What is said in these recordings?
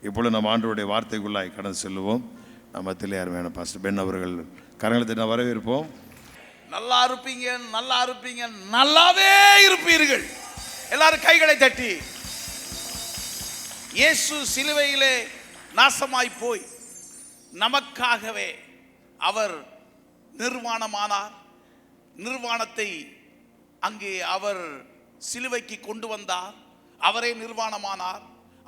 இப்பொழுது நம்ம ஆண்டவருடைய வார்த்தைக்குள்ளாய் கடந்து செல்லுவோம். நம்ம மத்தியிலே அருமையான பாஸ்டர் பென் அவர்கள் கரங்களை தட்டி வரவேற்போம். நல்லா இருப்பீங்க, நல்லா இருப்பீங்க, நல்லாவே இருப்பீர்கள். எல்லாரும் கைகளை தட்டி. இயேசு சிலுவையிலே நாசமாய் போய் நமக்காகவே அவர் நிர்வாணமானார். நிர்வாணத்தை அங்கே அவர் சிலுவைக்கு கொண்டு வந்தார். அவரே நிர்வாணமானார்,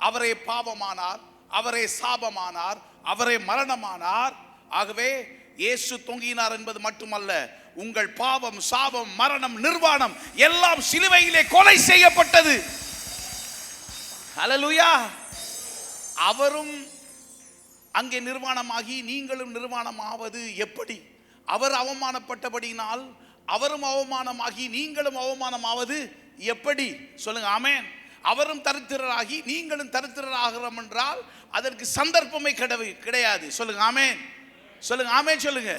அவரே பாவமானார், அவரே சாபமானார், அவரே மரணமானார். ஆகவே இயேசு தொங்கினார் என்பது மட்டுமல்ல, உங்கள் பாவம், சாபம், மரணம், நிர்வாணம் எல்லாம் சிலுவையிலே கொலை செய்யப்பட்டது. ஹல்லேலூயா. அவரும் அங்கே நிர்வாணமாகி நீங்களும் நிர்வாணமாவது எப்படி? அவர் அவமானப்பட்டபடியினால் அவரும் அவமானமாகி நீங்களும் அவமானமாவது எப்படி? சொல்லுங்க ஆமென். அவரும் தரித்திரராகி நீங்களும் தரித்திரராகிறோம் என்றால் அதற்கு சந்தர்ப்பமே கிடையாது. சொல்லுங்க ஆமென். சொல்லுங்க ஆமென். சொல்லுங்க.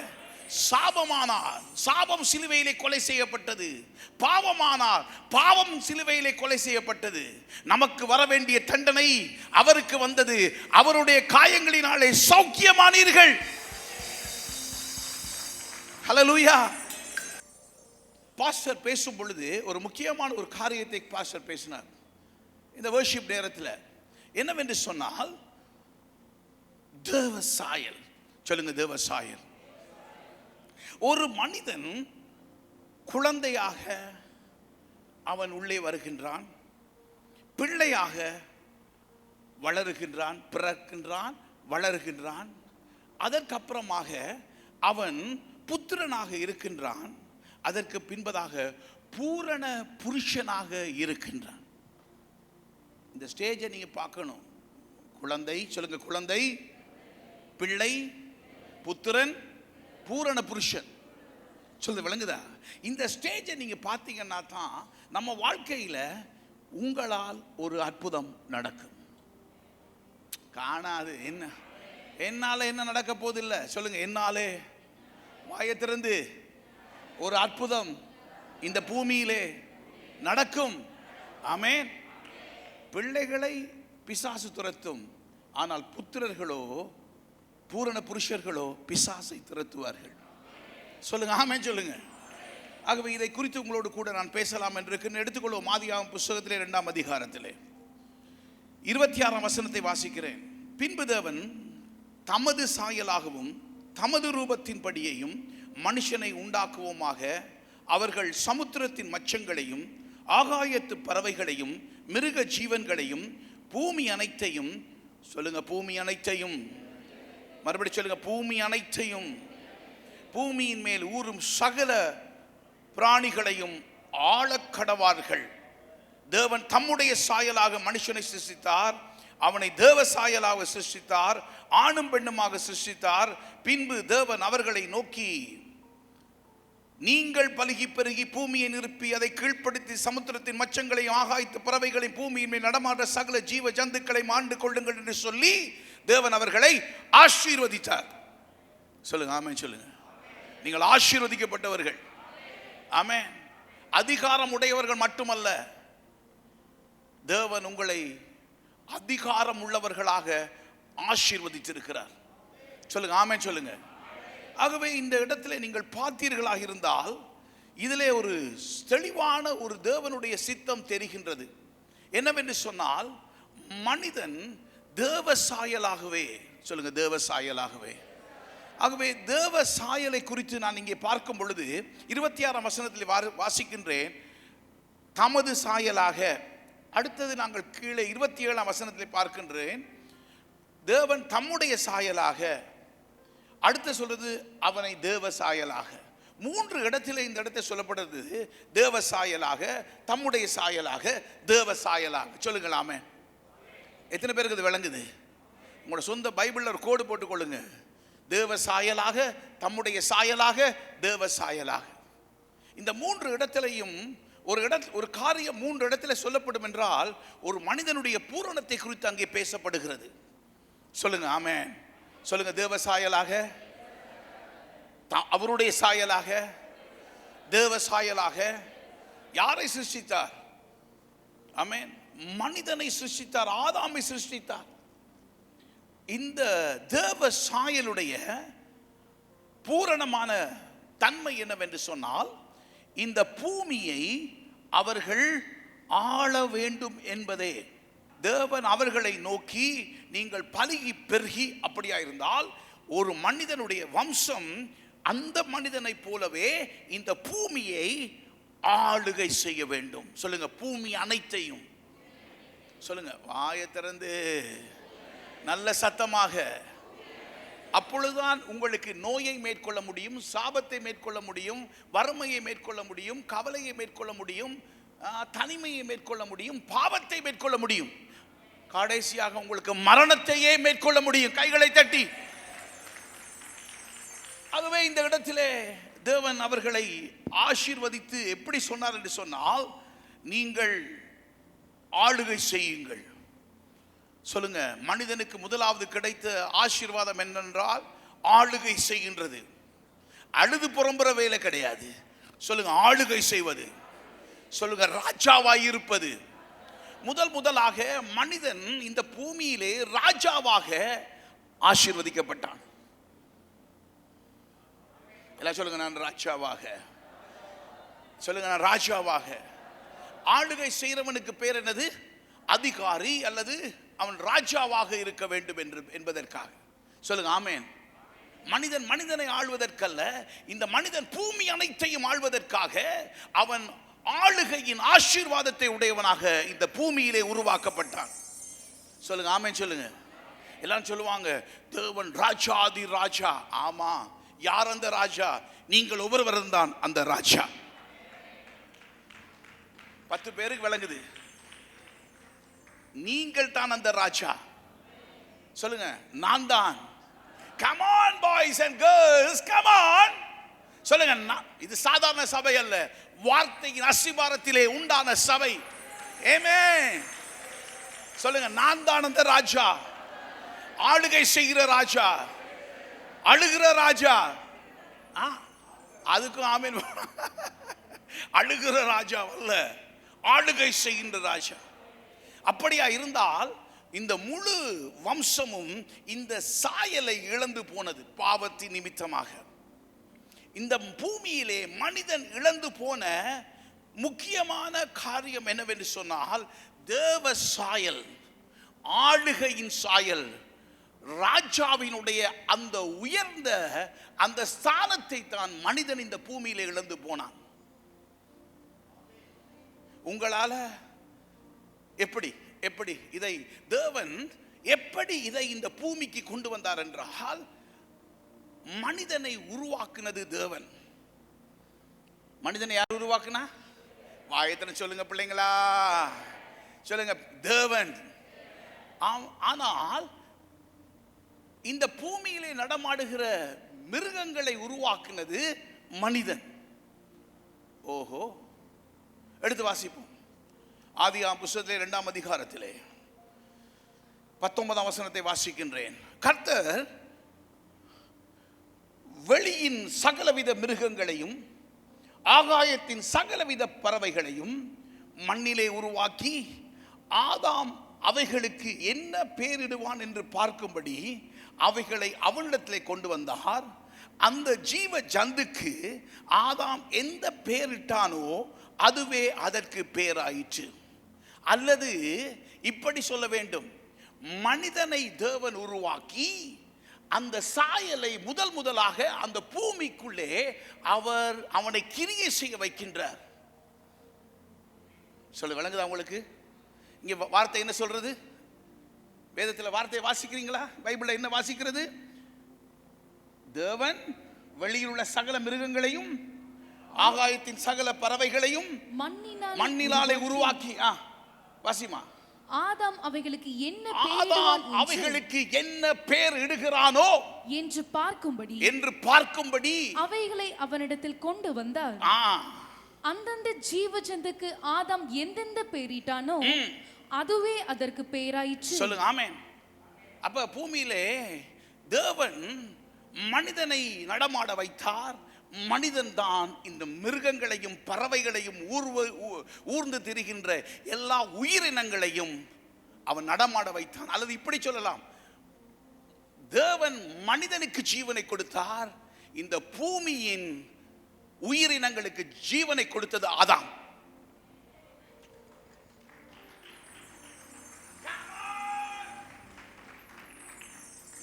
சாபமானார், சாபம் சிலுவையிலே கொலை செய்யப்பட்டது. பாவமானார், பாவம் சிலுவையிலே கொலை செய்யப்பட்டது. நமக்கு வர வேண்டிய தண்டனை அவருக்கு வந்தது. அவருடைய காயங்களினாலே சௌக்கியமானீர்கள். ஹல்லேலூயா. பாஸ்டர் பேசும் பொழுது ஒரு முக்கியமான ஒரு காரியத்தை பாஸ்டர் பேசினார் இந்த வர்ஷிப் நேரத்தில். என்னவென்று சொன்னால் தேவ சாயல். சொல்லுங்க தேவ சாயல். ஒரு மனிதன் குழந்தையாக அவன் உள்ளே வருகின்றான், பிள்ளையாக வளருகின்றான், பிறக்கின்றான், வளருகின்றான். அதற்கப்புறமாக அவன் புத்திரனாக இருக்கின்றான். அதற்கு பின்பதாக பூரண புருஷனாக இருக்கின்றான். இந்த ஸ்டேஜை நீங்க பார்க்கணும். குழந்தை, சொல்லுங்க குழந்தை, பிள்ளை, புத்திரன், பூரண புருஷன். சொல்லுங்க விளங்குதா? இந்த ஸ்டேஜை நீங்க பார்த்தீங்கன்னா தான் நம்ம வாழ்க்கையில உங்களால் ஒரு அற்புதம் நடக்கும். காணாது என்ன, என்னால என்ன நடக்க போதில்லை. சொல்லுங்க என்னாலே. வாயை திறந்து ஒரு அற்புதம் இந்த பூமியிலே நடக்கும். ஆமென். பிள்ளைகளை பிசாசு துரத்தும், ஆனால் புத்திரர்களோ, பூரண புருஷர்களோ பிசாசை துரத்துவார்கள். சொல்லுங்க ஆமென். சொல்லுங்க. ஆகவே இதை குறித்து உங்களோடு கூட நான் பேசலாம் என்று எடுத்துக்கொள்வோம். ஆதியாகமம் புத்தகத்திலே 2ஆம் அதிகாரத்திலே 26ஆம் வசனத்தை வாசிக்கிறேன். பின்பு தேவன் தமது சாயலாகவும் தமது ரூபத்தின்படியையும் மனுஷனை உண்டாக்குவோமாக, அவர்கள் சமுத்திரத்தின் மச்சங்களையும் ஆகாயத்து பறவைகளையும் மிருக ஜீவன்களையும் பூமி அனைத்தையும், சொல்லுங்க பூமி அனைத்தையும், மறுபடி சொல்லுங்க பூமி அனைத்தையும், பூமியின் மேல் ஊறும் சகல பிராணிகளையும் ஆளக்கடவார்கள். தேவன் தம்முடைய சாயலாக மனுஷனை சிருஷ்டித்தார், அவனை தேவ சாயலாக சிருஷ்டித்தார், ஆணும் பெண்ணுமாக சிருஷ்டித்தார். பின்பு தேவன் அவர்களை நோக்கி, நீங்கள் பலுகி பெருகி பூமியை நிரப்பி அதை கீழ்ப்படுத்தி சமுத்திரத்தின் மச்சங்களையும் ஆகாயத்து பறவைகளையும் பூமியின் மேல் நடமாடுற சகல ஜீவ ஜந்துக்களை ஆண்டு கொள்ளுங்கள் என்று சொல்லி தேவன் அவர்களை ஆசீர்வதித்தார். சொல்லுங்க ஆமென். சொல்லுங்க. நீங்கள் ஆசீர்வதிக்கப்பட்டவர்கள். ஆமென். அதிகாரம் உடையவர்கள் மட்டுமல்ல, தேவன் உங்களை அதிகாரம் உள்ளவர்களாக ஆசீர்வதித்திருக்கிறார். சொல்லுங்க ஆமென். சொல்லுங்க. ஆகவே இந்த இடத்துல நீங்கள் பார்த்தீர்களாக இருந்தால் இதிலே ஒரு தெளிவான ஒரு தேவனுடைய சித்தம் தெரிகின்றது. என்னவென்று சொன்னால் மனிதன் தேவ சாயலாகவே, சொல்லுங்க தேவ சாயலாகவே. ஆகவே தேவ சாயலை குறித்து நான் இங்கே பார்க்கும் பொழுது 26ஆம் வசனத்தில் வாசிக்கின்றேன். தமது சாயலாக. அடுத்தது நாங்கள் கீழே 27ஆம் வசனத்தில் பார்க்கின்றேன். தேவன் தம்முடைய சாயலாக. அடுத்து சொல்றது அவனை தேவ சாயலாக. 3 இடத்துல இந்த இடத்தை சொல்லப்படுறது தேவ சாயலாக, தம்முடைய சாயலாக, தேவ சாயலாக. சொல்லுங்களாமே. எத்தனை பேருக்கு இது விளங்குது? உங்களோட சொந்த பைபிள்ல ஒரு கோடு போட்டுக் கொள்ளுங்க. தேவ சாயலாக, தம்முடைய சாயலாக, தேவ சாயலாக. இந்த 3 இடத்திலையும் ஒரு காரியம் 3 இடத்துல சொல்லப்படும் என்றால் ஒரு மனிதனுடைய பூரணத்தை குறித்து அங்கே பேசப்படுகிறது. சொல்லுங்க ஆமென். சொல்லுங்க தேவ சாயலாக, அவருடைய சாயலாக, தேவ சாயலாக. யாரை சிருஷ்டித்தார்? ஆமென். மனிதனை சிருஷ்டித்தார், ஆதாமை சிருஷ்டித்தார். இந்த தேவ சாயலுடைய பூரணமான தன்மை என்னவென்று சொன்னால், இந்த பூமியை அவர்கள் ஆள வேண்டும் என்பதே. தேவன் அவர்களை நோக்கி நீங்கள் பலுகி பெருகி, அப்படியா இருந்தால் ஒரு மனிதனுடைய வம்சம் அந்த மனிதனை போலவே இந்த பூமியை ஆளுகை செய்ய வேண்டும். சொல்லுங்க, பூமி அனைத்தையும். சொல்லுங்க, வாயை திறந்து நல்ல சத்தமாக. அப்பொழுதுதான் உங்களுக்கு நோயை மேற்கொள்ள முடியும், சாபத்தை மேற்கொள்ள முடியும், வறுமையை மேற்கொள்ள முடியும், கவலையை மேற்கொள்ள முடியும், தனிமையை மேற்கொள்ள முடியும், பாவத்தை மேற்கொள்ள முடியும், கடைசியாக உங்களுக்கு மரணத்தையே மேற்கொள்ள முடியும். கைகளை தட்டி. ஆகவே இந்த இடத்திலே தேவன் அவர்களை ஆசீர்வதித்து எப்படி சொன்னார் என்று சொன்னால், நீங்கள் ஆளுகை செய்யுங்கள். சொல்லுங்க, மனிதனுக்கு முதலாவது கிடைத்த ஆசீர்வாதம் என்னென்றால் ஆளுகை செய்கின்றது. அழுது புறம்புற வேலை கிடையாது. சொல்லுங்க, ஆளுகை செய்வது. சொல்லுங்க, ராஜாவாய் இருப்பது. முதலாக மனிதன் இந்த பூமியிலே ராஜாவாக ஆசீர்வதிக்கப்பட்டான். எல்லாம் சொல்லுங்க, நான் ராஜாவாக. சொல்லுங்க, நான் ராஜாவாக. ஆளுகை செய்கிறவனுக்கு பேர் என்னது? அதிகாரி, அல்லது அவன் ராஜாவாக இருக்க வேண்டும் என்பதற்காக. சொல்லுங்க ஆமென். மனிதனை ஆள்வதற்கல்ல, இந்த மனிதன் பூமி அனைத்தையும் ஆள்வதற்காக அவன் ஆளுகையின் ஆசீர்வாதத்தை உடையவனாக இந்த பூமியிலே உருவாக்கப்பட்டான். சொல்லுங்க ஆமென். சொல்லுங்க. எல்லாம் சொல்லுவாங்க, தேவன் ராஜாதி ராஜா. ஆமா, யார் அந்த ராஜா? நீங்கள் ஒவ்வொருவரும் தான் அந்த ராஜா. 10 பேருக்கு விளங்குது. நீங்கள் தான் அந்த ராஜா. சொல்லுங்க, நான் தான். Come on boys and girls, come on. சொல்லுங்க, இது சாதாரண சபை அல்ல, வார்த்தையின் அஸ்திபாரத்திலே உண்டான சபை. ஆமென். சொல்லுங்க, நான் தான் அந்த ராஜா, ஆளுகை செய்கிற ராஜா, அழுகிற ராஜா. அதுக்கும் ஆமென். அழுகிற ராஜா அல்ல, ஆளுகை செய்கின்ற ராஜா. அப்படியா இருந்தால் இந்த முழு வம்சமும் இந்த சாயலை இழந்து போனது பாவத்தின் நிமித்தமாக. இந்த பூமியிலே மனிதன் இழந்து போன முக்கியமான காரியம் என்னவென்று சொன்னால், தேவ சாயல், ஆளுகையின் சாயல், ராஜாவினுடைய அந்த உயர்ந்த அந்த ஸ்தானத்தை தான் மனிதன் இந்த பூமியிலே இழந்து போனான். உங்களால எப்படி இதை தேவன் எப்படி இதை இந்த பூமிக்கு கொண்டு வந்தார் என்றால், மனிதனை உருவாக்குனது தேவன். மனிதனை யார் உருவாக்குனா? வாயத்தனை சொல்லுங்க பிள்ளைங்களா, சொல்லுங்க, தேவன். ஆனால் இந்த பூமியிலே நடமாடுகிற மிருகங்களை உருவாக்குனது மனிதன். ஓஹோ, எடுத்து வாசிப்போம். ஆதியாகமம் புத்தகத்திலே 2ஆம் அதிகாரத்திலே 19ஆம் வசனத்தை வாசிக்கின்றேன். கர்த்தர் வெளியின் சகலவித மிருகங்களையும் ஆகாயத்தின் சகலவித பறவைகளையும் மண்ணிலே உருவாக்கி, ஆதாம் அவைகளுக்கு என்ன பேரிடுவான் என்று பார்க்கும்படி அவைகளை அவனிடத்திலே கொண்டு வந்தார். அந்த ஜீவ ஜந்துக்கு ஆதாம் எந்த பேரிட்டானோ அதுவே அதற்கு பேராயிற்று. அல்லது இப்படி சொல்ல வேண்டும், மனிதனை தேவன் உருவாக்கி அந்த சாயலை முதலாக அந்த பூமிக்குள்ளே அவனை கிரியை செய்ய வைக்கின்றார். சொல்ல விளங்குதா உங்களுக்கு? இங்க வார்த்தை என்ன சொல்றது? வேதத்தில் வார்த்தையை வாசிக்கிறீங்களா? பைபிள்ல என்ன வாசிக்கிறது? தேவன் வெளியில் உள்ள சகல மிருகங்களையும் ஆகாயத்தின் சகல பறவைகளையும் மண்ணினாலே உருவாக்கி, வாசிமா, ஆதாம் அவைகளுக்கு என்ன பேர் இடுகிறானோ என்று பார்க்கும்படி அவைகளை அவனிடத்தில் கொண்டு வந்தார். அந்தந்த ஜீவ ஜந்துக்கு ஆதாம் எந்தெந்த பேரிட்டானோ அதுவே அதற்கு பேராயிற்று. சொல்லுங்க ஆமென். அப்ப பூமியிலே தேவன் மனிதனை நடமாட வைத்தார். மனிதன் தான் இந்த மிருகங்களையும் பறவைகளையும் ஊர்ந்து திரிகின்ற எல்லா உயிரினங்களையும் அவன் நடமாட வைத்தான். அல்லது இப்படி சொல்லலாம், தேவன் மனிதனுக்கு ஜீவனை கொடுத்தார். இந்த பூமியின் உயிரினங்களுக்கு ஜீவனை கொடுத்தது ஆதாம்.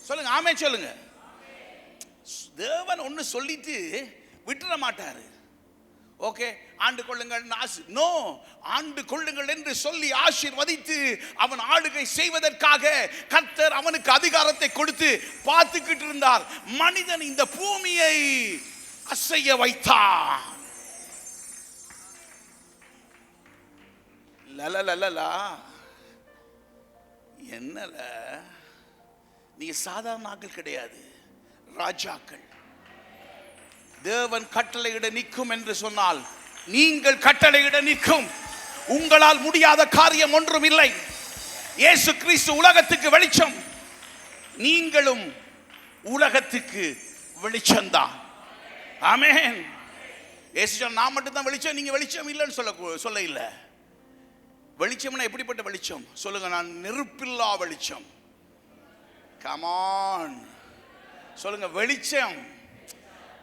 சொல்லுங்க ஆமென் சொல்லுங்க. தேவன் ஒன்னு சொல்லிட்டு விட்டுற மாட்டாரு. ஓகே ஆண்டு கொள்ளுங்கள் நோ, ஆண்டு கொள்ளுங்கள் என்று சொல்லி ஆசீர்வதித்து அவன் ஆளுகை செய்வதற்காக கர்த்தர் அவனுக்கு அதிகாரத்தை கொடுத்து பார்த்துக்கிட்டு இருந்தார். மனிதன் இந்த பூமியை அசைய வைத்தான். லலலலலா என்னல, நீங்க சாதாரண ஆட்கள் கிடையாது, ராஜாக்கள். தேவன் கட்டளையிட நிற்கும் என்று சொன்னால் நீங்கள் கட்டளையிட நிற்கும். உங்களால் முடியாத காரியம் ஒன்றும் இல்லை. இயேசு கிறிஸ்து உலகத்துக்கு வெளிச்சம், நீங்களும் உலகத்துக்கு வெளிச்சம்தான். ஆமென். இயேசு சொன்ன நான் மட்டும் தான் வெளிச்சம், நீங்க வெளிச்சம் இல்லைன்னு சொல்ல இல்ல. வெளிச்சம்னா எப்படிப்பட்ட வெளிச்சம் சொல்லுங்க? நான் நெருப்பில்லா வெளிச்சம். கம் ஆன் சொல்லுங்க, வெளிச்சம்.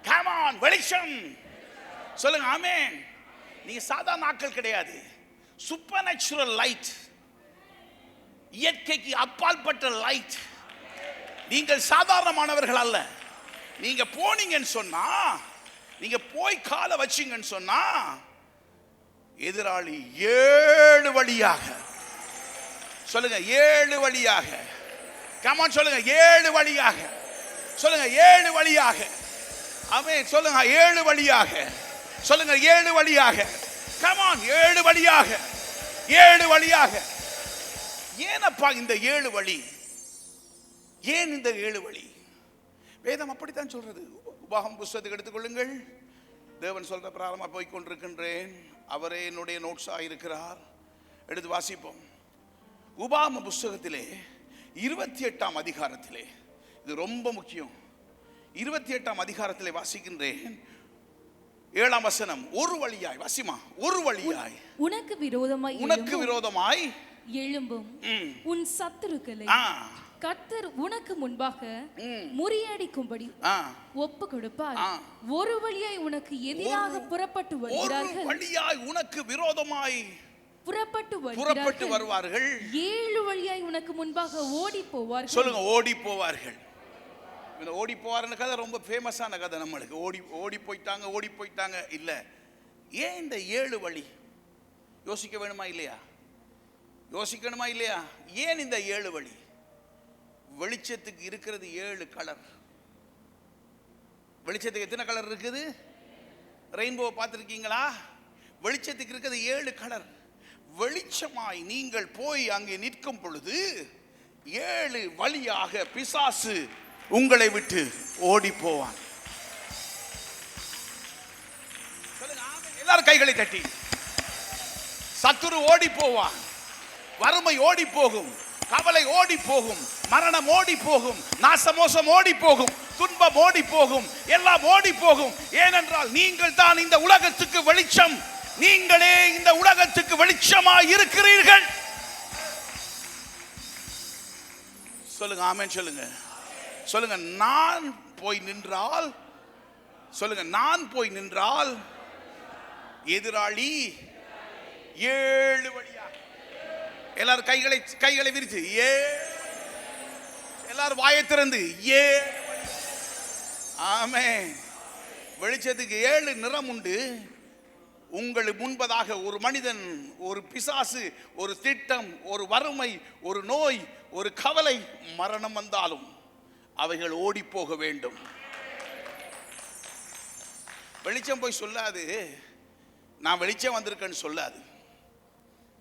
கம் ஆன், வெளிச்சம் சொல்லுங்க. ஆமென். நீங்க சாதாரண ஆட்கள் கிடையாது. சூப்பர் நேச்சுரல் லைட், இயற்கைக்கு அப்பாற்பட்ட லைட். நீங்கள் சாதாரணமானவர்கள் அல்ல. நீங்க போனீங்கன்னு சொன்னா, நீங்க போய் காலை வச்சீங்கன்னு சொன்னா, எதிராளி 7 வழியாக சொல்லுங்க, 7 வழியாக. கம் ஆன் சொல்லுங்க, 7 வழியாக சொல்லுங்க, 7 வழியாக. ஆமென் சொல்லுங்க, 7 வழியாக சொல்லுங்க, 7 வழியாக. கம் ஆன், 7 வழியாக, 7 வழியாக. ஏனப்பா இந்த 7 வழி? ஏன் இந்த 7 வழி? வேதம் அப்படித்தான் சொல்றது. உபாகம் புஸ்தகத்தை எடுத்துக்கொள்ளுங்கள். தேவன் சொல்ற பிரகாரமா போய் கொண்டிருக்கின்றேன். அவரே என்னுடைய நோட்ஸா இருக்கிறார். எடுத்து வாசிப்போம். உபாகம புஸ்தகத்திலே 28ஆம் அதிகாரத்திலே, இது ரொம்ப முக்கியம். 28ஆம் அதிகாரத்திலே வாசிக்கின்றேன். 7ஆம் வசனம். ஒரு வழியாய் வாசிமா, ஒரு வழியாய் உனக்கு விரோதமாய் எழும்பும் உன் சத்துருக்களை கர்த்தர் உனக்கு முன்பாக முறியடிக்கும்படி ஒப்பு கொடுப்பார். ஒரு வழியாய் உனக்கு எதிராக புறப்பட்டு வருகிறார்கள். ஒரு வழியாய் உனக்கு விரோதமாய் புறப்பட்டு வருவார்கள். 7 வழியாய் உனக்கு முன்பாக ஓடி போவார்கள். சொல்லுங்க, ஓடி போவார்கள். இந்த ஓடி போவார்னு கதை ரொம்ப ஃபேமஸான கதை நம்மளுக்கு. ஓடி போயிட்டாங்க இல்ல. ஏன் இந்த 7 வழி? யோசிக்க வேணுமா இல்லையா? யோசிக்கணுமா இல்லையா? ஏன் இந்த 7 வழி? வெளிச்சத்துக்கு இருக்கிறது 7 கலர். வெளிச்சத்துக்கு எத்தனை கலர் இருக்குது? ரெயின்போ பார்த்துருக்கீங்களா? வெளிச்சத்துக்கு இருக்கிறது 7 கலர். வெளிச்சமாய் நீங்கள் போய் அங்கே நிற்கும் பொழுது 7 வழியாக பிசாசு உங்களை விட்டு ஓடி போவான். எல்லாரும் கைகளை தட்டி. சத்துரு ஓடி போவான், வறுமை ஓடி போகும், கவலை ஓடி போகும், மரணம் ஓடி போகும், நாசமோசம் ஓடி போகும், துன்பம் ஓடி போகும், எல்லாம் ஓடி போகும். ஏனென்றால் நீங்கள் தான் இந்த உலகத்துக்கு வெளிச்சம். நீங்களே இந்த உலகத்துக்கு வெளிச்சமாய் இருக்கிறீர்கள். சொல்லுங்க ஆமென் சொல்லுங்க. சொல்லுங்க, நான் போய் நின்றால், சொல்லுங்க, நான் போய் நின்றால் எதிராளி 7 வழியாக. எல்லாரும் கைகளை விரிச்சு, எல்லாரும் வாயை திறந்து, ஆமென். வெளிச்சத்துக்கு 7 நிறம் உண்டு. உங்களுக்கு முன்பதாக ஒரு மனிதன், ஒரு பிசாசு, ஒரு திட்டம், ஒரு வறுமை, ஒரு நோய், ஒரு கவலை, மரணம் வந்தாலும் அவைகள் ஓடி போக வேண்டும். வெளிச்சம் போய் சொல்லாது, நான் வெளிச்சம் வந்திருக்கேன்னு சொல்லாது.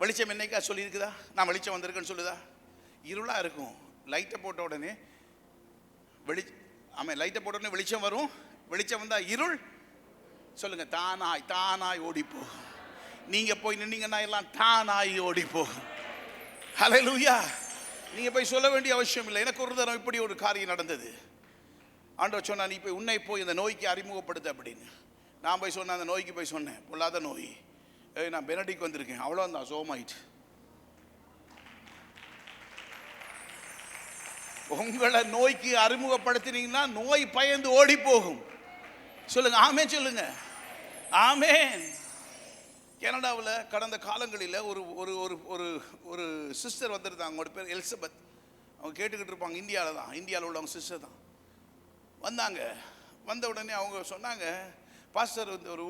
வெளிச்சம் என்னைக்கா சொல்லியிருக்குதா நான் வெளிச்சம் வந்திருக்கேன்னு சொல்லுதா? இருளா இருக்கும். லைட்டை போட்ட உடனே லைட்டை போட்ட உடனே வெளிச்சம் வரும். வெளிச்சம் வந்தா இருள் சொல்லுங்க தானாய் ஓடி போகும். நீங்க போய் நின்னீங்கன்னா எல்லாம் தானாய் ஓடி போகும். ஹல்லேலூயா. நீங்க போய் சொல்ல வேண்டிய அவசியம் இல்லை. எனக்கு ஒரு தரம் இப்படி ஒரு காரியம் நடந்தது. ஆண்டவர் சொன்னா, நீ போய் உன்னை போய் இந்த நோய்க்கு அறிமுகப்படுத்த அப்படின்னு. நான் போய் சொன்னேன், அந்த நோய்க்கு போய் சொன்னேன், பொல்லாத நோய், நான் பெனடிக் வந்திருக்கேன், அவ்வளோதான், சோமாயிட்டு. உங்களை நோய்க்கு அறிமுகப்படுத்தினீங்கன்னா நோய் பயந்து ஓடி போகும். சொல்லுங்க ஆமென் சொல்லுங்க. ஆமென். கனடாவில் கடந்த காலங்களில் ஒரு ஒரு ஒரு ஒரு ஒரு சிஸ்டர் வந்திருந்தாங்க. அவங்களோட பேர் எலிசபெத். அவங்க கேட்டுக்கிட்டு இருப்பாங்க. இந்தியாவில் உள்ளவங்க சிஸ்டர் தான் வந்தாங்க. வந்த உடனே அவங்க சொன்னாங்க, பாஸ்டர் ஒரு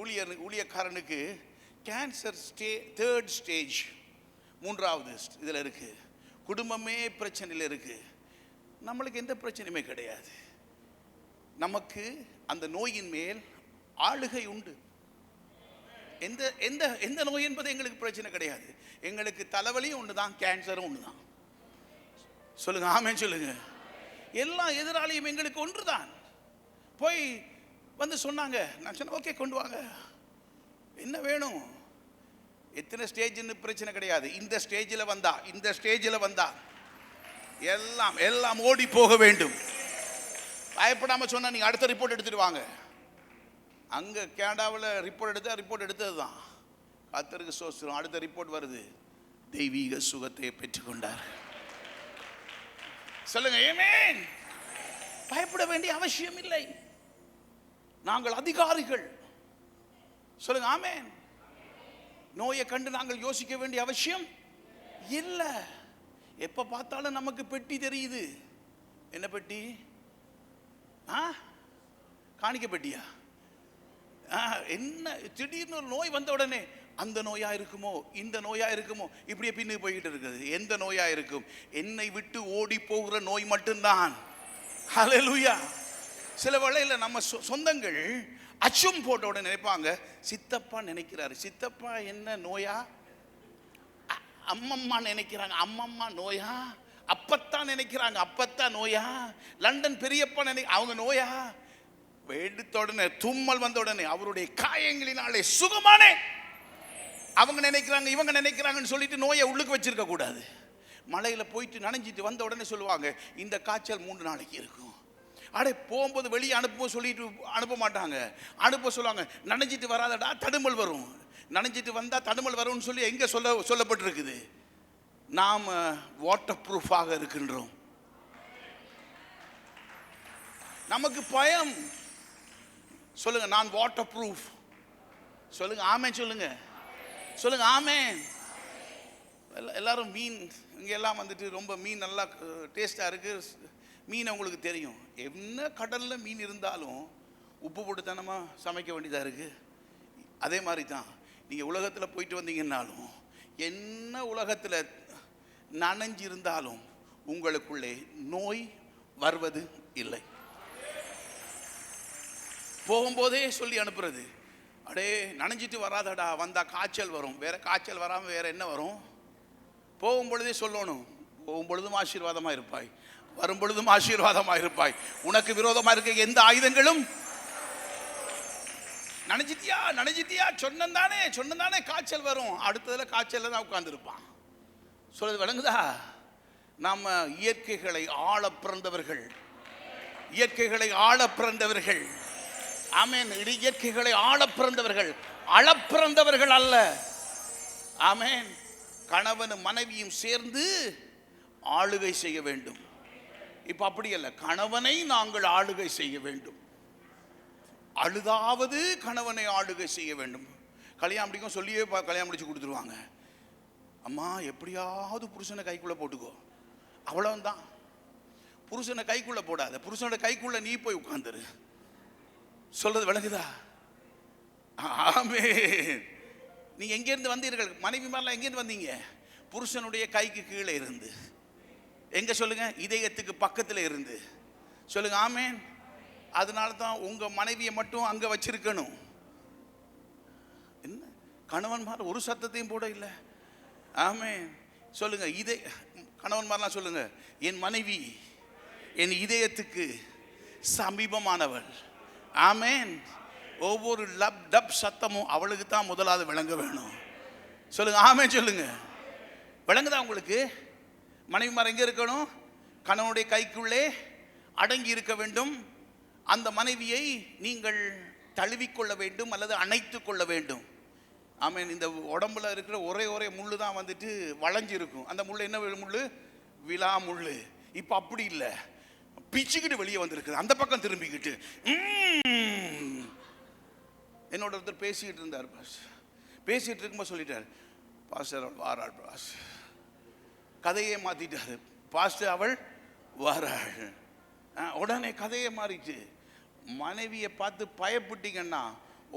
ஊழியக்காரனுக்கு கேன்சர் 3rd ஸ்டேஜ், 3வது இதில் இருக்குது, குடும்பமே பிரச்சனையில் இருக்குது, நம்மளுக்கு எந்த பிரச்சனையுமே கிடையாது, நமக்கு அந்த நோயின் மேல் ஆளுகை உண்டு, எந்த எந்த எந்த நோய் என்பது எங்களுக்கு பிரச்சனை கிடையாது, எங்களுக்கு தலைவலியும் ஒன்று தான், கேன்சரும் ஒன்று தான். சொல்லுங்க ஆமென் சொல்லுங்க. எல்லா எதிராளியும் எங்களுக்கு ஒன்று தான். போய் வந்து சொன்னாங்க. நான் சொன்னேன் ஓகே கொண்டு வாங்க, என்ன வேணும், எத்தனை ஸ்டேஜ்னு பிரச்சனை கிடையாது, இந்த ஸ்டேஜில் வந்தா எல்லாம் எல்லாம் ஓடி போக வேண்டும். பயப்படாம சொன்னா நீங்க அடுத்த ரிப்போர்ட் எடுத்துட்டு வாங்க. அங்க கனடாவில் ரிப்போர்ட் எடுத்தது தான். கர்த்தருக்கு ஸ்தோத்திரம். அடுத்த ரிப்போர்ட் வருது, தெய்வீக சுகத்தை பெற்றுக்கொண்டார். சொல்லுங்க ஆமென். பயப்பட வேண்டிய அவசியம் இல்லை, நாங்கள் அதிகாரிகள். சொல்லுங்க ஆமென். நோயை கண்டு நாங்கள் யோசிக்க வேண்டிய அவசியம் இல்லை. எப்ப பார்த்தாலும் நமக்கு பெட்டி தெரியுது. என்ன பெட்டி? காணிக்க பெட்டியா? என்ன திடீர்னு ஒரு நோய் வந்த உடனே அந்த நோயா இருக்குமோ, இந்த நோயா இருக்குமோ, இப்படியே பின்னு போய்கிட்டு இருக்குது. எந்த நோயா இருக்கும்? என்னை விட்டு ஓடி போகிற நோய் மட்டும்தான். ஹல்லேலூயா. சில வேளையில் நம்ம சொந்தங்கள் அச்சும் போட்ட உடனே நினைப்பாங்க, சித்தப்பா நினைக்கிறாரு, சித்தப்பா என்ன நோயா, அம்மம்மா நினைக்கிறாங்க, அம்மம்மா நோயா, அப்பத்தான் நினைக்கிறாங்க, அப்பத்தான் நோயா, லண்டன் பெரியப்பா அவங்க நோயா. எடுத்த உடனே தும்மல் வந்த உடனே அவருடைய காயங்களினாலே சுகமானே அவங்க நினைக்கிறாங்க, இவங்க நினைக்கிறாங்கன்னு சொல்லிட்டு நோயை உள்ளுக்கு வச்சிருக்க கூடாது. மலையில போயிட்டு நனைஞ்சிட்டு வந்த உடனே சொல்லுவாங்க, இந்த காய்ச்சல் 3 நாளைக்கு இருக்கும். அடே போகும்போது வெளியே அனுப்புவோம் சொல்லிட்டு அனுப்ப மாட்டாங்க, அனுப்ப சொல்லுவாங்க, நனைஞ்சிட்டு வராதடா தடுமல் வரும், நனைஞ்சிட்டு வந்தா தடுமல் வரும்னு சொல்லி எங்க சொல்லப்பட்டிருக்குது. நாம் வாட்டர் ப்ரூஃபாக இருக்கின்றோம். நமக்கு பயம். சொல்லுங்க நான் வாட்டர் ப்ரூஃப். சொல்லுங்க ஆமென் சொல்லுங்க. சொல்லுங்க ஆமென். எல்லாரும் மீன் இங்கே எல்லாம் வந்துட்டு ரொம்ப மீன் நல்லா டேஸ்டாக இருக்குது. மீன் உங்களுக்கு தெரியும், என்ன கடலில் மீன் இருந்தாலும் உப்பு போட்டு தானமா சமைக்க வேண்டியதாக இருக்குது. அதே மாதிரி தான் நீங்கள் உலகத்தில் போயிட்டு வந்தீங்கன்னாலும், என்ன உலகத்தில் நனைஞ்சு இருந்தாலும் உங்களுக்குள்ளே நோய் வருவது இல்லை. போகும்போதே சொல்லி அனுப்புறது, அடே நனைஞ்சிட்டு வராதடா, வந்தா காய்ச்சல் வரும். வேற காய்ச்சல் வராமல் வேற என்ன வரும்? போகும்பொழுதே சொல்லணும், போகும்பொழுதும் ஆசீர்வாதமாக இருப்பாய், வரும்பொழுதும் ஆசீர்வாதமாக இருப்பாய், உனக்கு விரோதமாக இருக்க எந்த ஆயுதங்களும். நனைஞ்சிட்டியா சொன்னதானே காய்ச்சல் வரும். அடுத்ததுல காய்ச்சல் தான் உட்கார்ந்துருப்பான். சொல்றது விளங்குதா? நம்ம இயற்கைகளை ஆள பிறந்தவர்கள், இயற்கைகளை ஆள பிறந்தவர்கள். ஆமென். இயற்கைகளை ஆள பிறந்தவர்கள், அளப்பிறந்தவர்கள் அல்ல. ஆமென். கணவனும் மனைவியும் சேர்ந்து ஆளுகை செய்ய வேண்டும். இப்ப அப்படி அல்ல, கணவனை நாங்கள் ஆளுகை செய்ய வேண்டும். அழுதாவது கணவனை ஆளுகை செய்ய வேண்டும். கல்யாணம் முடிக்கும் சொல்லியே கல்யாணம் முடிச்சு கொடுத்துருவாங்க. அம்மா எப்படியாவது புருஷனை கைக்குள்ள போட்டுக்கோ, அவ்வளவுதான். புருஷனை கைக்குள்ள போடாத, புருஷனோட கைக்குள்ள நீ போய் உட்கார்ந்துரு. சொல்றது விளங்குதா? ஆமென். நீங்க எங்கிருந்து வந்தீர்கள்? மனைவி மாதிரிலாம் எங்கிருந்து வந்தீங்க? புருஷனுடைய கைக்கு கீழே இருந்து. எங்க சொல்லுங்க? இதயத்துக்கு பக்கத்தில் இருந்து. சொல்லுங்க ஆமென். அதனால தான் உங்க மனைவியை மட்டும் அங்க வச்சிருக்கணும். என்ன கணவன் மாதிரி ஒரு சத்தத்தையும் போட இல்லை. ஆமென். சொல்லுங்க கணவன் மாதிரிலாம் சொல்லுங்க, என் மனைவி என் இதயத்துக்கு சமீபமானவள். ஆமென். ஒவ்வொரு லப் டப் சத்தமும் அவளுக்கு தான் முதலாவது விளங்க வேணும். சொல்லுங்க ஆமென் சொல்லுங்க. விளங்குதா உங்களுக்கு? மனைவி மாதிரி எங்க இருக்கணும்? கணவனுடைய கைக்குள்ளே அடங்கி இருக்க வேண்டும். அந்த மனைவியை நீங்கள் தழுவிக்கொள்ள வேண்டும் அல்லது அணைத்து கொள்ள வேண்டும். ஆமென். இந்த உடம்புல இருக்கிற ஒரே முள்ளு தான் வந்துட்டு வளைஞ்சு இருக்கும். அந்த முள்ளு என்ன முள்ளு? விலா முள்ளு. இப்ப அப்படி இல்லை, பிச்சுக்கிட்டு வெளியே வந்திருக்குது, அந்த பக்கம் திரும்பிக்கிட்டு. என்னோட ஒருத்தர் பேசிக்கிட்டு இருந்தார், பேசிட்டு இருக்கும்போது சொல்லிட்டார், பாஸ்டர் அவள் வாராள் பாஸ்டர். கதையே மாத்திட்டாரு, பாஸ்டர் அவள் வாராள். உடனே கதையை மாறிச்சு. மனைவியை பார்த்து பயப்பட்டீங்கன்னா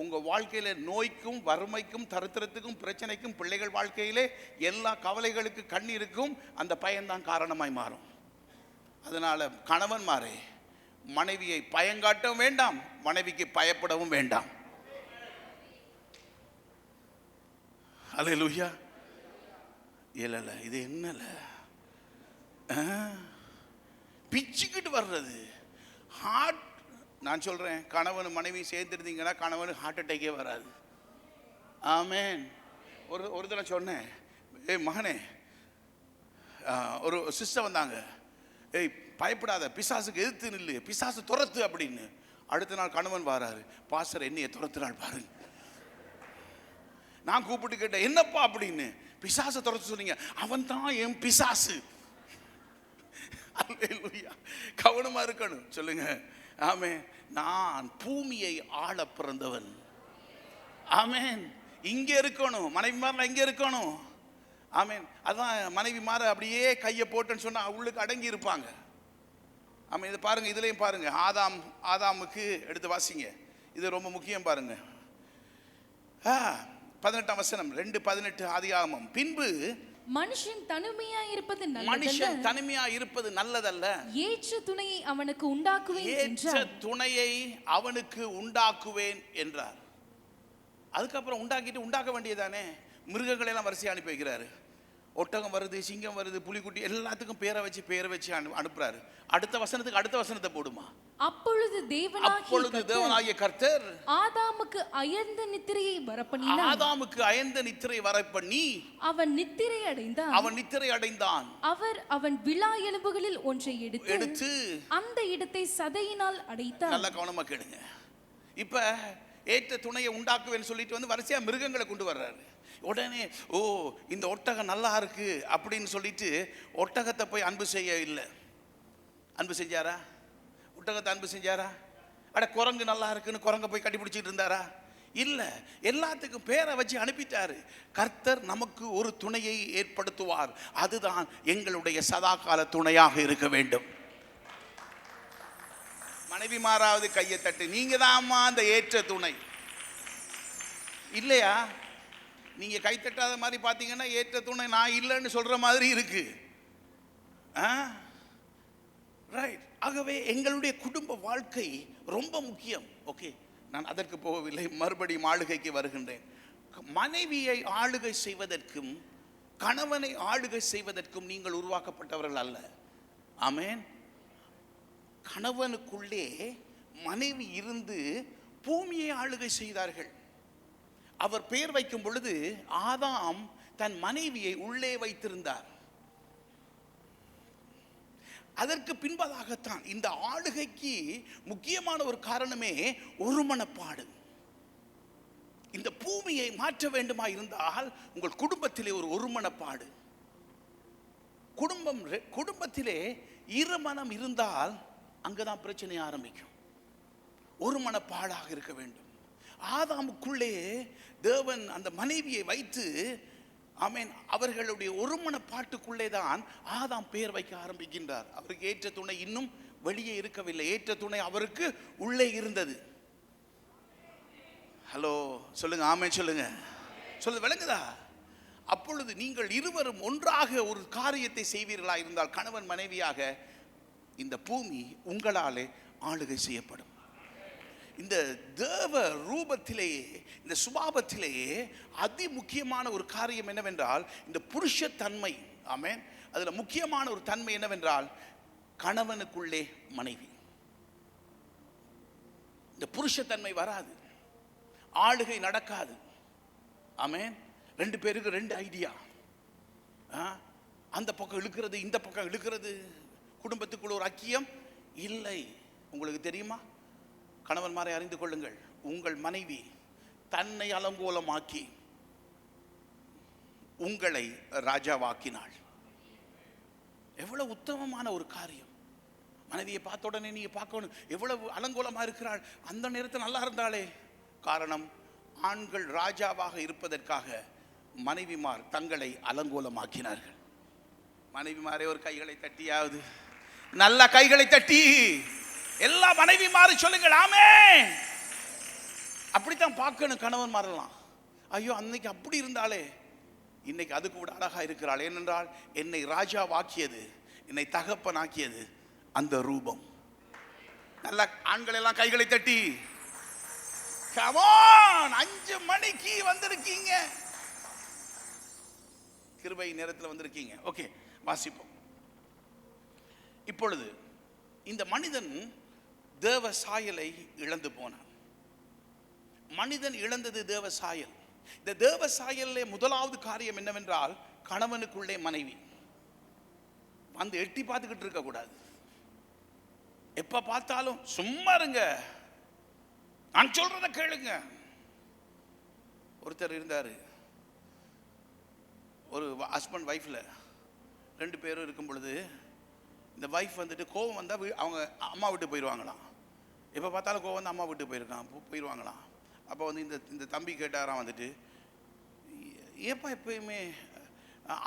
உங்க வாழ்க்கையில நோய்க்கும் வறுமைக்கும் தரித்திரத்துக்கும் பிரச்சனைக்கும் பிள்ளைகள் வாழ்க்கையிலே எல்லா கவலைகளுக்கு கண்ணீருக்கும் அந்த பயம்தான் காரணமாய் மாறும். அதனால கணவன்மாரே மனைவியை பயங்காட்டவும் வேண்டாம், மனைவிக்கு பயப்படவும் வேண்டாம். அல்லேலூயா. இல்ல இது என்னல பிச்சுக்கிட்டு வர்றது ஹார்ட். நான் சொல்றேன், கணவன் மனைவி சேர்ந்துருந்தீங்கன்னா கணவனுக்கு ஹார்ட் அட்டாக்கே வராது. ஆமேன். ஒரு தடவை சொன்னேன், ஏய் மகனே, ஒரு சிஸ்டர் வந்தாங்க, ஏய் பயப்படாத, பிசாசுக்கு எதிர்த்து நில்லு, பிசாசு துரத்து அப்படின்னு. அடுத்த நாள் கணவன் வராரு, பாஸ்டர் என்னைய துரத்துறாள் பாருங்க. நான் கூப்பிட்டு கேட்டேன், என்னப்பா அப்படின்னு. பிசாசை துரத்து சொன்னீங்க. அவன் தான் என் பிசாசு. அல்லேலூயா. கவனமா இருக்கணும். சொல்லுங்க ஆமென். நான் பூமியை ஆள பிறந்தவன். ஆமென். இங்க இருக்கணும், மனைவி மாற இங்க இருக்கணும். ஆமென். அதான் மனைவி மாற அப்படியே கையை போட்டுன்னு சொன்னா உள்ளுக்கு அடங்கி இருப்பாங்க. ஆமென். இதை பாருங்க, இதுலயும் பாருங்க, ஆதாமுக்கு எடுத்து வாசிங்க, இது ரொம்ப முக்கியம் பாருங்க. 18ஆம் வசனம், 2:18 ஆதியாகமம். பின்பு மனுஷன் தனிமையா இருப்பது மனுஷன் தனிமையா இருப்பது நல்லதல்ல, ஏற்ற துணையை அவனுக்கு உண்டாக்குவேன் ஏற்ற துணையை அவனுக்கு உண்டாக்குவேன் என்றார். அதுக்கப்புறம் உண்டாக்க வேண்டியதானே. மிருகங்களை எல்லாம் வரிசையா அனுப்பி வைக்கிறாரு. ஒட்டகம் வருது, சிங்கம் வருது, புலிக்குட்டி, எல்லாத்துக்கும் பேரை வச்சு அனுப்புறாரு. அடுத்த வசனத்தை போடுமா. அப்பொழுது தேவனாகிய கர்த்தர் ஆதாமுக்கு அயர்ந்த நித்திரையை வரப்பண்ணினார். ஆதாமுக்கு அயர்ந்த நித்திரை வரப்பண்ணி அவன் நித்திரை அடைந்தான். அவன் விலா எலும்புகளில் ஒன்றை எடுத்து அந்த இடத்தை சதையினால் அடைத்தார். நல்ல கவனமா கேளுங்க. இப்ப ஏற்ற துணையை உண்டாக்குவேன்னு சொல்லிட்டு வந்து வரிசையா மிருகங்களை கொண்டு வர்றாரு. உடனே ஓ இந்த ஒட்டகம் நல்லா இருக்கு அப்படின்னு சொல்லிட்டு ஒட்டகத்தை போய் அன்பு செய்ய இல்லை. அன்பு செஞ்சாரா? ஒட்டகத்தை அன்பு செஞ்சாரா? அட குரங்கு நல்லா இருக்குன்னு குரங்கை போய் கட்டி பிடிச்சிட்டு இருந்தாரா? இல்லை, எல்லாத்துக்கும் பேரை வச்சு அனுப்பிட்டாரு. கர்த்தர் நமக்கு ஒரு துணையை ஏற்படுத்துவார், அதுதான் எங்களுடைய சதாகால துணையாக இருக்க வேண்டும். மனைவி மாறாவது கையை தட்டு, நீங்க தான்மா அந்த ஏற்ற துணை. இல்லையா? நீங்க கை தட்டாத மாதிரி பார்த்தீங்கன்னா ஏற்ற துணை நான் இல்லைன்னு சொல்ற மாதிரி இருக்கு. ரைட். ஆகவே எங்களுடைய குடும்ப வாழ்க்கை ரொம்ப முக்கியம். ஓகே, நான் அதற்கு போகவில்லை, மறுபடியும் ஆளுகைக்கு வருகின்றேன். மனைவியை ஆளுகை செய்வதற்கும் கணவனை ஆளுகை செய்வதற்கும் நீங்கள் உருவாக்கப்பட்டவர்கள் அல்ல. ஆமென். கணவனுக்குள்ளே மனைவி இருந்து பூமியை ஆளுகை செய்தார்கள். அவர் பெயர் வைக்கும் பொழுது ஆதாம் தன் மனைவியை உள்ளே வைத்திருந்தார். அதற்கு பின்பதாகத்தான் இந்த ஆளுகைக்கு முக்கியமான ஒரு காரணமே ஒருமனப்பாடு. இந்த பூமியை மாற்ற வேண்டுமா இருந்தால் உங்கள் குடும்பத்திலே ஒரு ஒருமனப்பாடு. குடும்பத்திலே இருமனம் இருந்தால் அங்கதான் பிரச்சனை ஆரம்பிக்கும். ஒரு மனப்பாடாக இருக்க வேண்டும். ஆதாமுக்குள்ளே தேவன் அந்த மனைவியை வைத்து ஆமென் அவர்களுடைய ஒருமனப்பாட்டுக்குள்ளே தான் ஆதாம் பெயர் வைக்க ஆரம்பிக்கின்றார். அவருக்கு ஏற்ற துணை இன்னும் வெளியே இருக்கவில்லை, ஏற்ற துணை அவருக்கு உள்ளே இருந்தது. ஹலோ சொல்லுங்க, ஆமென் சொல்லுங்க. சொல்லுங்க, விளங்குதா? அப்பொழுது நீங்கள் இருவரும் ஒன்றாக ஒரு காரியத்தை செய்வீர்களா இருந்தால் கணவன் மனைவியாக இந்த பூமி உங்களாலே ஆளுகை செய்யப்படும். இந்த தேவ ரூபத்திலேயே இந்த சுபாவத்திலேயே அதி முக்கியமான ஒரு காரியம் என்னவென்றால் இந்த புருஷ தன்மை. ஆமென். அதுல முக்கியமான ஒரு தன்மை என்னவென்றால் கணவனுக்குள்ளே மனைவி. இந்த புருஷ தன்மை வராது, ஆளுகை நடக்காது. ஆமென். ரெண்டு பேருக்கு ரெண்டு ஐடியா, அந்த பக்கம் இழுக்கிறது இந்த பக்கம் இழுக்கிறது, குடும்பத்துக்குள்ள ஒரு ஐக்கியம் இல்லை. உங்களுக்கு தெரியுமா? கணவன்மாரை அறிந்து கொள்ளுங்கள், உங்கள் மனைவி தன்னை அலங்கோலமாக்கி உங்களை ராஜாவாக்கினாள். எவ்வளவு உத்தமமான ஒரு காரியம். மனைவியை பார்த்த உடனே நீங்க பார்க்கணும், எவ்வளவு அலங்கோலமா இருக்கிறாள். அந்த நேரத்தில் நல்லா இருந்தாளே. காரணம், ஆண்கள் ராஜாவாக இருப்பதற்காக மனைவிமார் தங்களை அலங்கோலமாக்கினார்கள். மனைவிமாரே ஒரு கைகளை தட்டியாவது, நல்ல கைகளை தட்டி எல்லா மனைவிமாரும் சொல்லுங்கள் ஆமென். அப்படித்தான் பார்க்கணும் கணவன் மாறலாம். ஐயோ அன்னைக்கு அப்படி இருந்தாலே, இன்னைக்கு அதுக்கு கூட அழகா இருக்கிறாள். ஏனென்றால் என்னை ராஜாவாக்கியது, என்னை தகப்பனாக்கியது அந்த ரூபம். நல்ல ஆண்கள் எல்லாம் கைகளை தட்டி come on, 5 மணிக்கு வந்திருக்கீங்க, கிருபை நேரத்தில் வந்திருக்கீங்க. ஓகே, வாசிப்போம். இப்பொழுது இந்த மனிதன் தேவ சாயலை இழந்து போனான். மனிதன் இழந்தது தேவ சாயல். இந்த தேவ சாயல்ல முதலாவது காரியம் என்னவென்றால், கணவனுக்குள்ளே மனைவி வந்து எட்டி பார்த்துக்கிட்டு இருக்க கூடாது. எப்ப பார்த்தாலும் சும்மா இருங்க, நான் சொல்றத கேளுங்க. ஒருத்தர் இருந்தாரு, ஒரு ஹஸ்பண்ட் ஒய்ஃப்ல 2 பேரும் இருக்கும் பொழுது, இந்த ஒய்ஃப் வந்துட்டு கோவம் வந்தா அவங்க அம்மா விட்டு போயிடுவாங்களாம். எப்போ பார்த்தாலும் கோவம் வந்து அம்மா விட்டு போயிடுவாங்களாம். அப்போ வந்து இந்த தம்பி கேட்டாராம் வந்துட்டு, ஏப்பா எப்பயுமே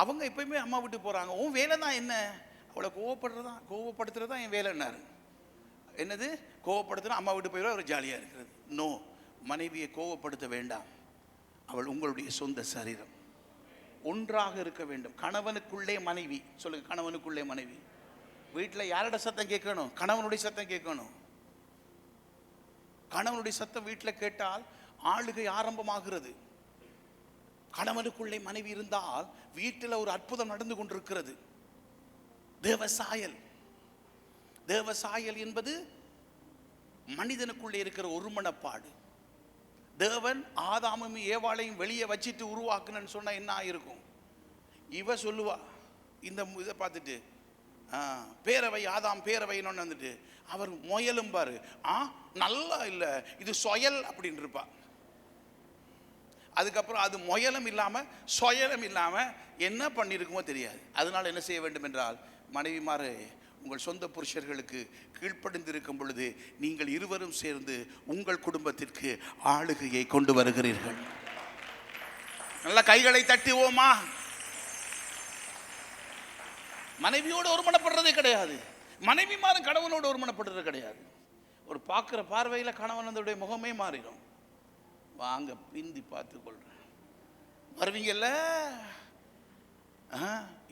அவங்க எப்பயுமே அம்மா விட்டு போகிறாங்க, உன் வேலை தான் என்ன? அவளை கோவப்படுத்துறது தான் என் வேலைன்னாரு. என்னது கோவப்படுத்துனா அம்மா விட்டு போயிடுவா, அவர் ஜாலியாக இருக்கிறது. நோ, மனைவியை கோவப்படுத்த வேண்டாம். அவள் உங்களுடைய சொந்த சரீரம், ஒன்றாக இருக்க வேண்டும். கணவனுக்குள்ளே மனைவி. சொல்லுங்க, கணவனுக்குள்ளே மனைவி. வீட்டில் யாரோட சத்தம் கேட்கணும்? கணவனுடைய சத்தம் கேட்கணும். கணவனுடைய சத்தம் வீட்டில் கேட்டால் ஆளுகை ஆரம்பமாகிறது. கணவனுக்குள்ளே மனைவி இருந்தால் வீட்டில் ஒரு அற்புதம் நடந்து கொண்டிருக்கிறது. தேவசாயல். தேவசாயல் என்பது மனிதனுக்குள்ளே இருக்கிற ஒருமனப்பாடு. தேவன் ஆதாமும் ஏவாளையும் வெளியே வச்சிட்டு உருவாக்குன்னு சொன்னா என்ன ஆயிருக்கும்? இவ சொல்லுவா, இந்த இதை பார்த்துட்டு, பேரவை ஆதாம் பேரவைன்னு வந்துட்டு, அவர் முயலும் பாரு, நல்லா இல்லை இது சொயல் அப்படின்னு இருப்பா. அதுக்கப்புறம் அது முயலும் இல்லாம சொயலும் இல்லாம என்ன பண்ணிருக்குமோ தெரியாது. அதனால என்ன செய்ய வேண்டும் என்றால், மனைவிமாரே, உங்கள் சொந்த புருஷர்களுக்கு கீழ்ப்படிந்திருக்கும் பொழுது நீங்கள் இருவரும் சேர்ந்து உங்கள் குடும்பத்திற்கு ஆளுகையை கொண்டு வருகிறீர்கள். நல்ல கைகளை தட்டுவோமா? மனைவியோடு ஒருமனப்படுறதே கிடையாது. மனைவிமாரும் கணவனோடு ஒருமனப்படுறது கிடையாது. ஒரு பார்க்குற பார்வையில் கணவனுடைய முகமே மாறிடும். வாங்க பிந்தி பார்த்து கொள்றேன் வருவீங்கல்ல,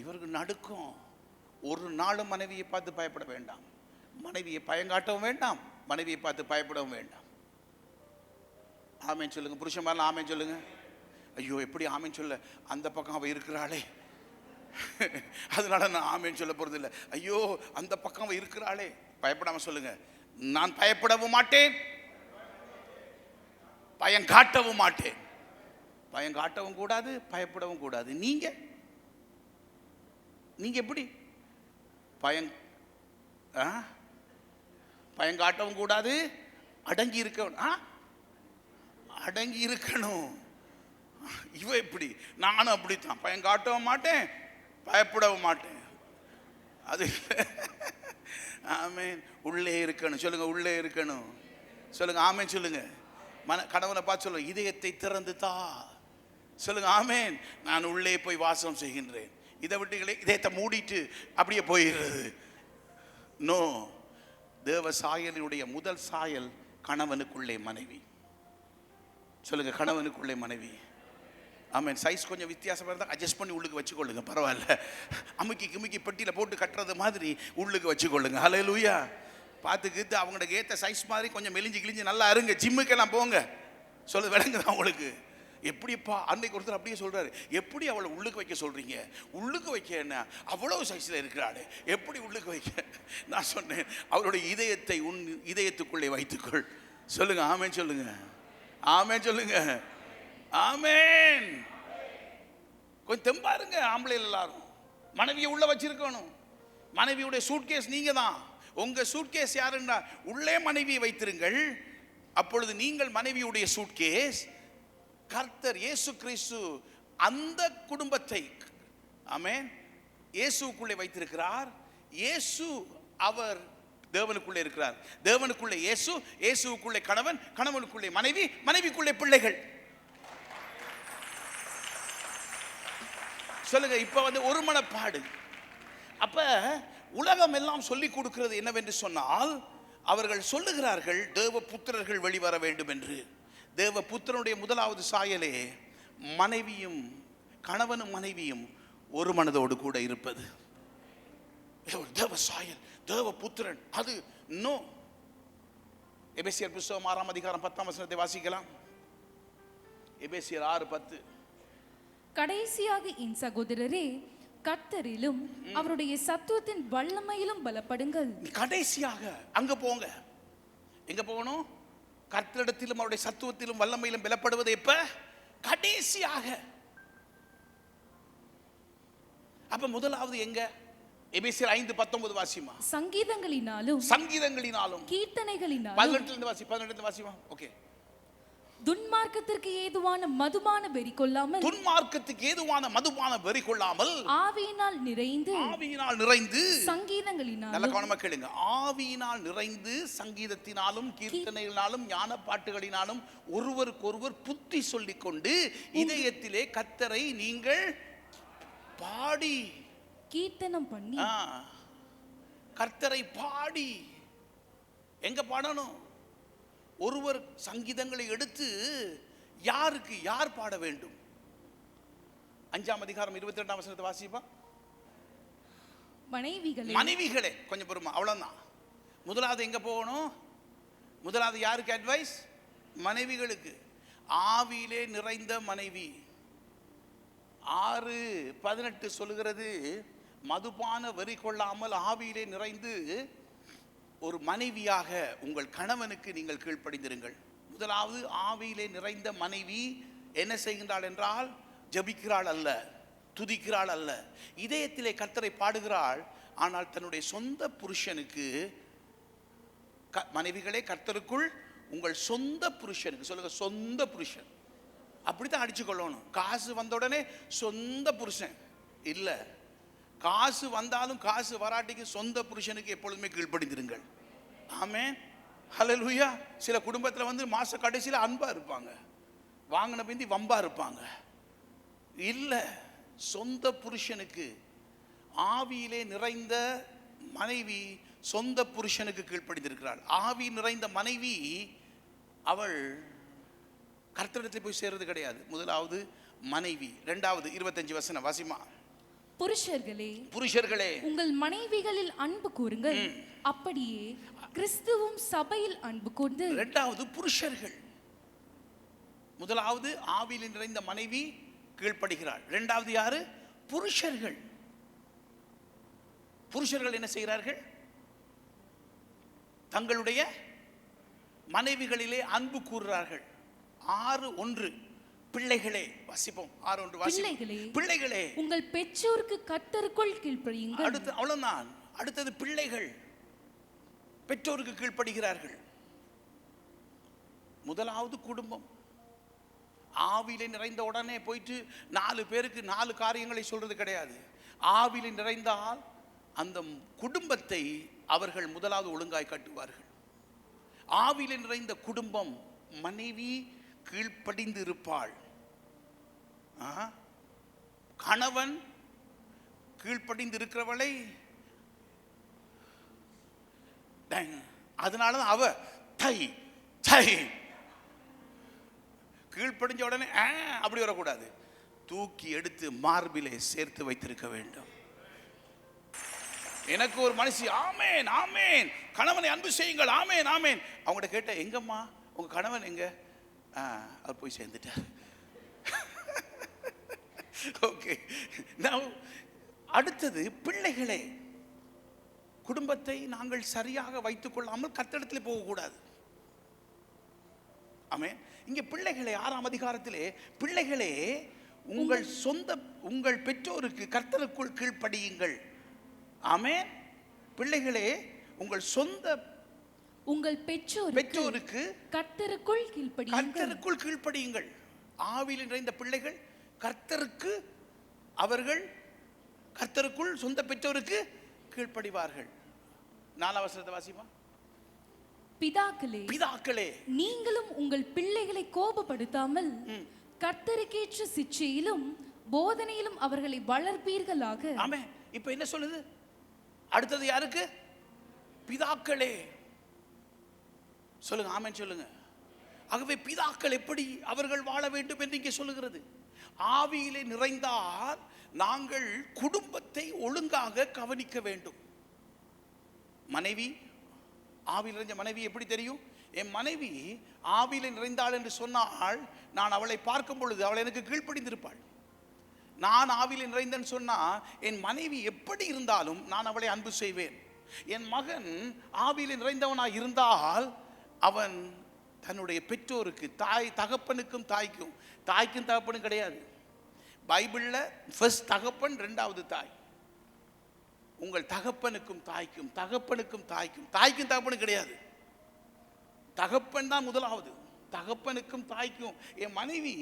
இவருக்கு நடுக்கும். ஒரு நாளும் மனைவியை பார்த்து பயப்பட வேண்டாம், மனைவியை பயங்காட்டவும் வேண்டாம், மனைவியை பார்த்து பயப்படவும் வேண்டாம். ஆமேன் சொல்லுங்க புருஷன்மாரெலாம், ஆமேன் சொல்லுங்க. ஐயோ எப்படி ஆமேன் சொல்ல, அந்த பக்கம் அவ இருக்கிறாளே, அதனால நான் ஆமேன் சொல்ல போறது இல்லை. ஐயோ அந்த பக்கம் அவ இருக்கிறாளே, பயப்படாம சொல்லுங்க, நான் பயப்படவும் மாட்டேன், பயங்காட்டவும் மாட்டேன். பயங்காட்டவும் கூடாது, பயப்படவும் கூடாது. நீங்க எப்படி பயங்காட்டவும் கூடாது, அடங்கி இருக்கணும். அடங்கி இருக்கணும். இவ எப்படி? நானும் அப்படித்தான், பயங்காட்டவும் மாட்டேன், பயப்படவும் மாட்டேன். அது ஆமேன். உள்ளே இருக்கணும். சொல்லுங்க, உள்ளே இருக்கணும். சொல்லுங்க, ஆமேன் சொல்லுங்க. கணவனை பார்த்து சொல்லுங்க, இதயத்தை திறந்து தா. சொல்லுங்க, ஆமேன். நான் உள்ளே போய் வாசம் செய்கின்றேன். இதை விட்டு இதயத்தை மூடிட்டு அப்படியே போயிடுறது. நோ, தேவ சாயலினுடைய முதல் சாயல் கணவனுக்குள்ளே மனைவி. சொல்லுங்க, கணவனுக்குள்ளே மனைவி. ஆமேன். சைஸ் கொஞ்சம் வித்தியாசமாக இருந்தால் அட்ஜஸ்ட் பண்ணி உள்ளுக்கு வச்சுக்கொள்ளுங்க, பரவாயில்ல. அமுக்கி கிமுக்கி பெட்டியில் போட்டு கட்டுறது மாதிரி உள்ளுக்கு வச்சுக்கொள்ளுங்க. ஹல்லேலூயா. பார்த்துக்கிட்டு அவங்களுக்கு ஏற்ற சைஸ் மாதிரி கொஞ்சம் மெலிஞ்சு கிழிஞ்சு நல்லா இருங்க. ஜிம்முக்கெல்லாம் போங்க. சொல்லுது விளங்குதான் உங்களுக்கு? எப்படிப்பா அன்னைக்கு ஒருத்தர் அப்படியே சொல்றாரு, எப்படி அவளை உள்ளுக்கு வைக்க சொல்றீங்க? உள்ளுக்கு வைக்க என்ன, அவ்வளவு சைஸ்ல இருக்கிறாள், எப்படி உள்ளுக்கு வைக்க? நான் சொன்னேன், அவளுடைய இதயத்தை உன் இதயத்துக்குள்ளே வைத்துக்கொள். சொல்லுங்க, ஆமேன் சொல்லுங்க, ஆமேன் சொல்லுங்க, ஆமேன். கொஞ்சம் தெம்பாருங்க ஆம்பளை எல்லாரும். மனைவியை உள்ள வச்சிருக்கணும். மனைவியுடைய சூட்கேஸ் நீங்க தான். உங்க சூட்கேஸ் யாருன்னா உள்ளே மனைவியை வைத்திருங்கள். அப்பொழுது நீங்கள் மனைவியுடைய சூட்கேஸ். கர்த்தர் இயேசு கிறிஸ்து அந்த குடும்பத்தை, ஆமென், இயேசுக்குள்ளே வைத்திருக்கிறார். இயேசு அவர் தேவனுக்குள்ளே இருக்கிறார். தேவனுக்குள்ளே இயேசு, இயேசுக்குள்ளே கணவன், கணவனுக்குள்ளே மனைவி, மனைவிக்குள்ளே பிள்ளைகள். சொல்லுங்க, இப்ப ஒரு மனப்பாடு. அப்ப உலகம் எல்லாம் சொல்லிக் கொடுக்கிறது என்னவென்று சொன்னால், அவர்கள் சொல்லுகிறார்கள் தேவ புத்திரர்கள் வெளிவர வேண்டும் என்று. தேவ புத்திரனுடைய முதலாவது சாயலே மனைவியும் கணவனும் மனைவியும் ஒரு மனதோடு கூட இருப்பது. தேவ சாயல், தேவ புத்திரன், அது நோ. எபேசியர் புத்தகம் 6ஆம் அதிகாரம் 10ஆம் வசனத்தை வாசிக்கலாம். எபேசியர் 6:10. கடைசியாக என் சகோதரரே, கர்த்தரிலும் அவருடைய சத்துவத்தின் வல்லமையிலும் பலப்படுங்கள். கடைசியாக அங்க போங்க. எங்க போகணும்? கர்த்தரிடத்திலும் அவருடைய சத்துவத்திலும் வல்லமையிலும் பலப்படுவது எப்ப? கடைசியாக. அப்ப முதலாவது எங்க? எபேசியர் 5:19 வாசிமா. சங்கீதங்களினாலும் கீர்த்தனைகளினாலும் 18 வாசிமா. ஓகே. துன்மார்க்கத்திற்கு ஏதுவான மதுபான வெறி கொள்ளாமல், ஆவியினால் நிறைந்து சங்கீதங்களினாலும், நல்ல கவனமா கேளுங்க, ஆவியினால் நிறைந்து சங்கீதத்தினாலும் கீர்த்தனைகளினாலும் ஞான பாட்டுகளினாலும் ஒருவருக்கொருவர் புத்தி சொல்லிக் கொண்டு இதயத்திலே கர்த்தரை நீங்கள் பாடி கீர்த்தனம் பண்ணி. கர்த்தரை பாடி எங்க பாடணும்? ஒருவர் சங்கீதங்களை எடுத்து யாருக்கு யார் பாட வேண்டும்? 5ஆம் அதிகாரம் 22ஆம் வசனத்தை வாசிப்பா. மனைவிகளே கொஞ்சம் பொறுமா, அவ்வளவுதான். முதலாவது எங்க போகணும்? முதலாவது யாருக்கு அட்வைஸ்? மனைவிகளுக்கு. ஆவியிலே நிறைந்த மனைவி. 6:18 சொல்லுகிறது, மதுபான வெறி கொள்ளாமல் ஆவியிலே நிறைந்து ஒரு மனைவியாக உங்கள் கணவனுக்கு நீங்கள் கீழ்ப்படிந்திருங்கள். முதலாவது ஆவியிலே நிறைந்த மனைவி என்ன செய்கின்றாள் என்றால், ஜபிக்கிறாள் அல்ல, துதிக்கிறாள் அல்ல, இதயத்திலே கர்த்தரை பாடுகிறாள். ஆனால் தன்னுடைய சொந்த புருஷனுக்கு, மனைவிகளே கர்த்தருக்குள் உங்கள் சொந்த புருஷனுக்கு, சொல்லுங்க சொந்த புருஷன். அப்படித்தான் அடிச்சு கொள்ளணும். காசு வந்த உடனே சொந்த புருஷன் இல்ல, காசு வந்தாலும் காசு வராட்டிக்கு சொந்த புருஷனுக்கு எப்பொழுதுமே கீழ்ப்படிந்திருங்கள். ஆமென், ஹல்லேலூயா. சில குடும்பத்தில் மாச கடைசியில் அன்பா இருப்பாங்க, வாங்கின பிந்தி வம்பா இருப்பாங்க. இல்ல, சொந்த புருஷனுக்கு. ஆவியிலே நிறைந்த மனைவி சொந்த புருஷனுக்கு கீழ்ப்படிந்திருக்கிறாள். ஆவி நிறைந்த மனைவி அவள் கர்த்தரிடத்தில் போய் சேர்றது கிடையாது. முதலாவது மனைவி. 2வது 25 வசனம் வாசிமா. புருஷர்களே உங்கள் மனைவிகளில் அன்பு கூறுங்கள், அப்படியே கிறிஸ்துவும் சபையில் அன்பு கூர்ந்து. 2வது புருஷர்கள். முதலாவது ஆவியில் நிறைந்த மனைவி கீழ்ப்படுகிறாள். 2வது யாரு? புருஷர்கள். புருஷர்கள் என்ன செய்கிறார்கள்? தங்களுடைய மனைவிகளிலே அன்பு கூறுகிறார்கள். 6:1 பிள்ளைகளே வாசிப்போம். 6:1 பிள்ளைகளே உங்கள் பெற்றோருக்கு கர்த்தருக்குள் கீழ்ப்படியுங்கள். அடுத்து அவ்வளவுதான். அடுத்தது பிள்ளைகள் பெற்றோருக்கு கீழ்ப்படுகிறார்கள். முதலாவது குடும்பம். ஆவியிலே நிறைந்த உடனே போயிட்டு 4 பேருக்கு 4 காரியங்களை சொல்றது கிடையாது. ஆவியிலே நிறைந்தால் அந்த குடும்பத்தை அவர்கள் முதலாவது ஒழுங்காய் கட்டுவார்கள். ஆவியிலே நிறைந்த குடும்பம், மனைவி கீழ்ப்படிந்து இருப்பாள், கணவன் கீழ்ப்படிந்து இருக்கிறவளை, அதனாலதான் அவ தை தை கீழ்ப்படிஞ்ச உடனே அப்படி வரக்கூடாது. தூக்கி எடுத்து மார்பிலே சேர்த்து வைத்திருக்க வேண்டும். எனக்கு ஒரு மனுஷி ஆமேன் ஆமேன் கணவனை அன்பு செய்யுங்கள் ஆமேன் ஆமேன். அவங்கள்ட்ட கேட்ட, எங்கம்மா உங்க கணவன் எங்க? அவர் போய் சேர்ந்துட்டார். ஓகே. அடுத்தது பிள்ளைகளே. குடும்பத்தை நாங்கள் சரியாக வைத்துக் கொள்ளாமல் கர்த்தரிடத்தில் போகக்கூடாது. ஆமென். இங்கே பிள்ளைகளே 6ஆம் அதிகாரத்திலே, பிள்ளைகளே உங்கள் பெற்றோருக்கு கர்த்தருக்குள் கீழ்ப்படியுங்கள். ஆமென். பிள்ளைகளே உங்கள் பெற்றோருக்கு கர்த்தருக்குள் கீழ்ப்படியுங்கள். ஆவியில் நிறைந்த பிள்ளைகள் கர்த்தருக்கு அவர்கள் கர்த்தருக்குள் சொந்த பெற்றோருக்கு கீழ்ப்படிவார்கள். 4 வசனத்தை வாசிமா. பிதாக்களே, நீங்களும் உங்கள் பிள்ளைகளை கோபப்படுத்தாமல் கர்த்தருக்கேற்ற சிட்சையிலும் போதனையிலும் அவர்களை வளர்ப்பீர்களாக. ஆமென். இப்போ என்ன சொல்லுது? அடுத்தது யாருக்கு? பிதாக்களே. சொல்லுங்க, ஆமென் சொல்லுங்க. ஆகவே பிதாக்கள் எப்படி அவர்கள் வாழ வேண்டும் என்று இங்கே சொல்லுகிறது. ஆவியிலே நிறைந்தால் நாங்கள் குடும்பத்தை ஒழுங்காக கவனிக்க வேண்டும். மனைவி, ஆவியில் நிறைந்த மனைவி எப்படி தெரியும்? என் மனைவி ஆவியிலே நிறைந்தாள் என்று சொன்னால் நான் அவளை பார்க்கும் பொழுது அவள் எனக்கு கீழ்ப்படிந்திருப்பாள். நான் ஆவியில் நிறைந்தேன்னு சொன்னா என் மனைவி எப்படி இருந்தாலும் நான் அவளை அன்பு செய்வேன். என் மகன் ஆவியில் நிறைந்தவனாக இருந்தால் அவன் தன்னுடைய பெற்றோருக்கு, தகப்பனுக்கும் தாய்க்கும் தகப்பனும் கிடையாது. பைபிளில் ஃபர்ஸ்ட் தகப்பன், ரெண்டாவது தாய். உங்கள் தகப்பனுக்கும் தாய்க்கும் தகப்பனும் கிடையாது. தகப்பன் தான் முதலாவது. தகப்பனுக்கும் தாய்க்கும். என் மனைவி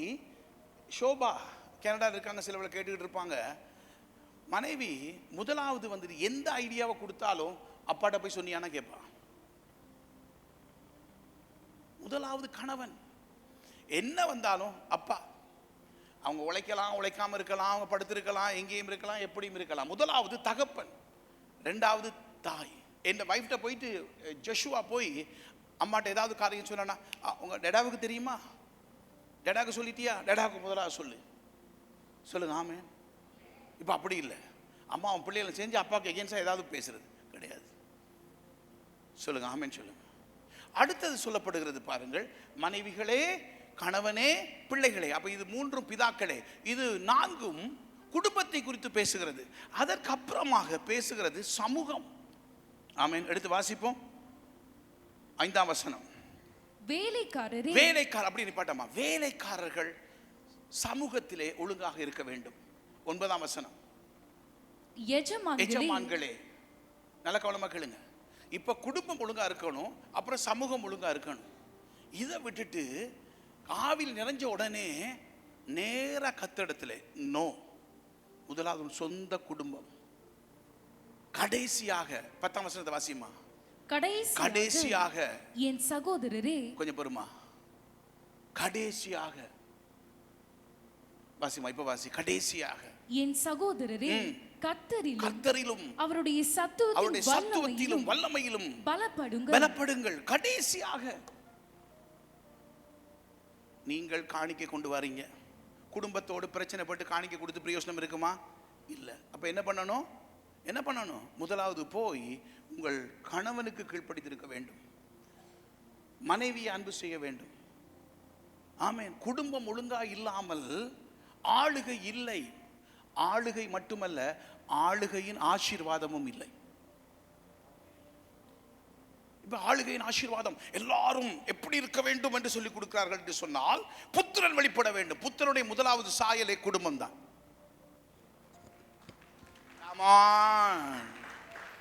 ஷோபா கனடாவில் இருக்காங்க, சிலவளை கேட்டுக்கிட்டு இருப்பாங்க. மனைவி முதலாவது வந்துட்டு எந்த ஐடியாவை கொடுத்தாலும் அப்பாட்ட போய் சொன்னியானா கேட்பா. முதலாவது கணவன் என்ன வந்தாலும் அப்பா. அவங்க உழைக்கலாம், உழைக்காம இருக்கலாம், அவங்க படுத்திருக்கலாம், எங்கேயும் இருக்கலாம், எப்படியும் இருக்கலாம். முதலாவது தகப்பன், ரெண்டாவது தாய். என் வைஃப்ட போயிட்டு ஜோஷுவா போய் அம்மாட்ட ஏதாவது காரியம் சொன்னா, உங்க டேடாவுக்கு தெரியுமா? டேடாவுக்கு சொல்லிட்டியா? டேடாவுக்கு முதலாவது சொல்லுங்க. ஆமென். இப்போ அப்படி இல்லை. அம்மா அவன் பிள்ளைகளை செஞ்சு அப்பாவுக்கு எகென்ஸ்டாக ஏதாவது பேசுறது கிடையாது. சொல்லுங்க, ஆமென் சொல்லுங்க. அடுத்தது சொல்லப்படுகிறது பாருங்கள், மனைவிகளே, கணவனே, பிள்ளைகளே. அப்ப இது 3 பிதாக்களே, இது 4 குடும்பத்தை குறித்து பேசுகிறது. அதற்கப்புறமாக பேசுகிறது சமூகம். ஆமென். எடுத்து வாசிப்போம். 5ஆம் வசனம். வேலைக்காரர் அப்படி நிப்பாட்டமா. வேலைக்காரர்கள் சமூகத்திலே ஒழுங்காக இருக்க வேண்டும். 9ஆம் வசனம். எஜமான்களே, நல்ல கவனமா கேளுங்க. இப்ப குடும்பம் ஒழுங்கா இருக்கணும், அப்புறம் சமூகம் ஒழுங்கா இருக்கணும். இதை விட்டுட்டு ஆவியில் நிறைஞ்ச உடனே நேரா கத்திடத்துல நோ. முதலாவது சொந்த குடும்பம், கடைசியாக 10ஆம் வசனத்தை வாசிமா. கடைசியாக என் சகோதரரே, கொஞ்சம் பொறுமா. கடைசியாக வாசிமா, இப்ப வாசி. கடைசியாக என் சகோதரரே, கர்த்தரிலும் அவருடைய சத்துவத்திலும் வல்லமையிலும் பலப்படுங்கள். கடைசியாக நீங்கள் காணிக்கை கொண்டு வரீங்க, குடும்பத்தோடு பிரச்சனைப்பட்டு காணிக்கை கொடுத்து பிரயோஜனம் இருக்குமா? இல்லை. அப்ப என்ன பண்ணணும்? முதலாவது போய் உங்கள் கணவனுக்கு கீழ்ப்படித்திருக்க வேண்டும், மனைவியை அன்பு செய்ய வேண்டும். ஆமென். குடும்பம் ஒழுங்கா இல்லாமல் ஆளுகை இல்லை. ஆளுகை மட்டுமல்ல, ஆளுகையின் ஆசீர்வாதமும் இல்லை. இப்ப ஆளுகையின் ஆசீர்வாதம் எல்லாரும் எப்படி இருக்க வேண்டும் என்று சொல்லிக் கொடுக்கிறார்கள் என்று சொன்னால், புத்திரன் வெளிப்பட வேண்டும். புத்திரனுடைய முதலாவது சாயலே குடும்பம் தான்.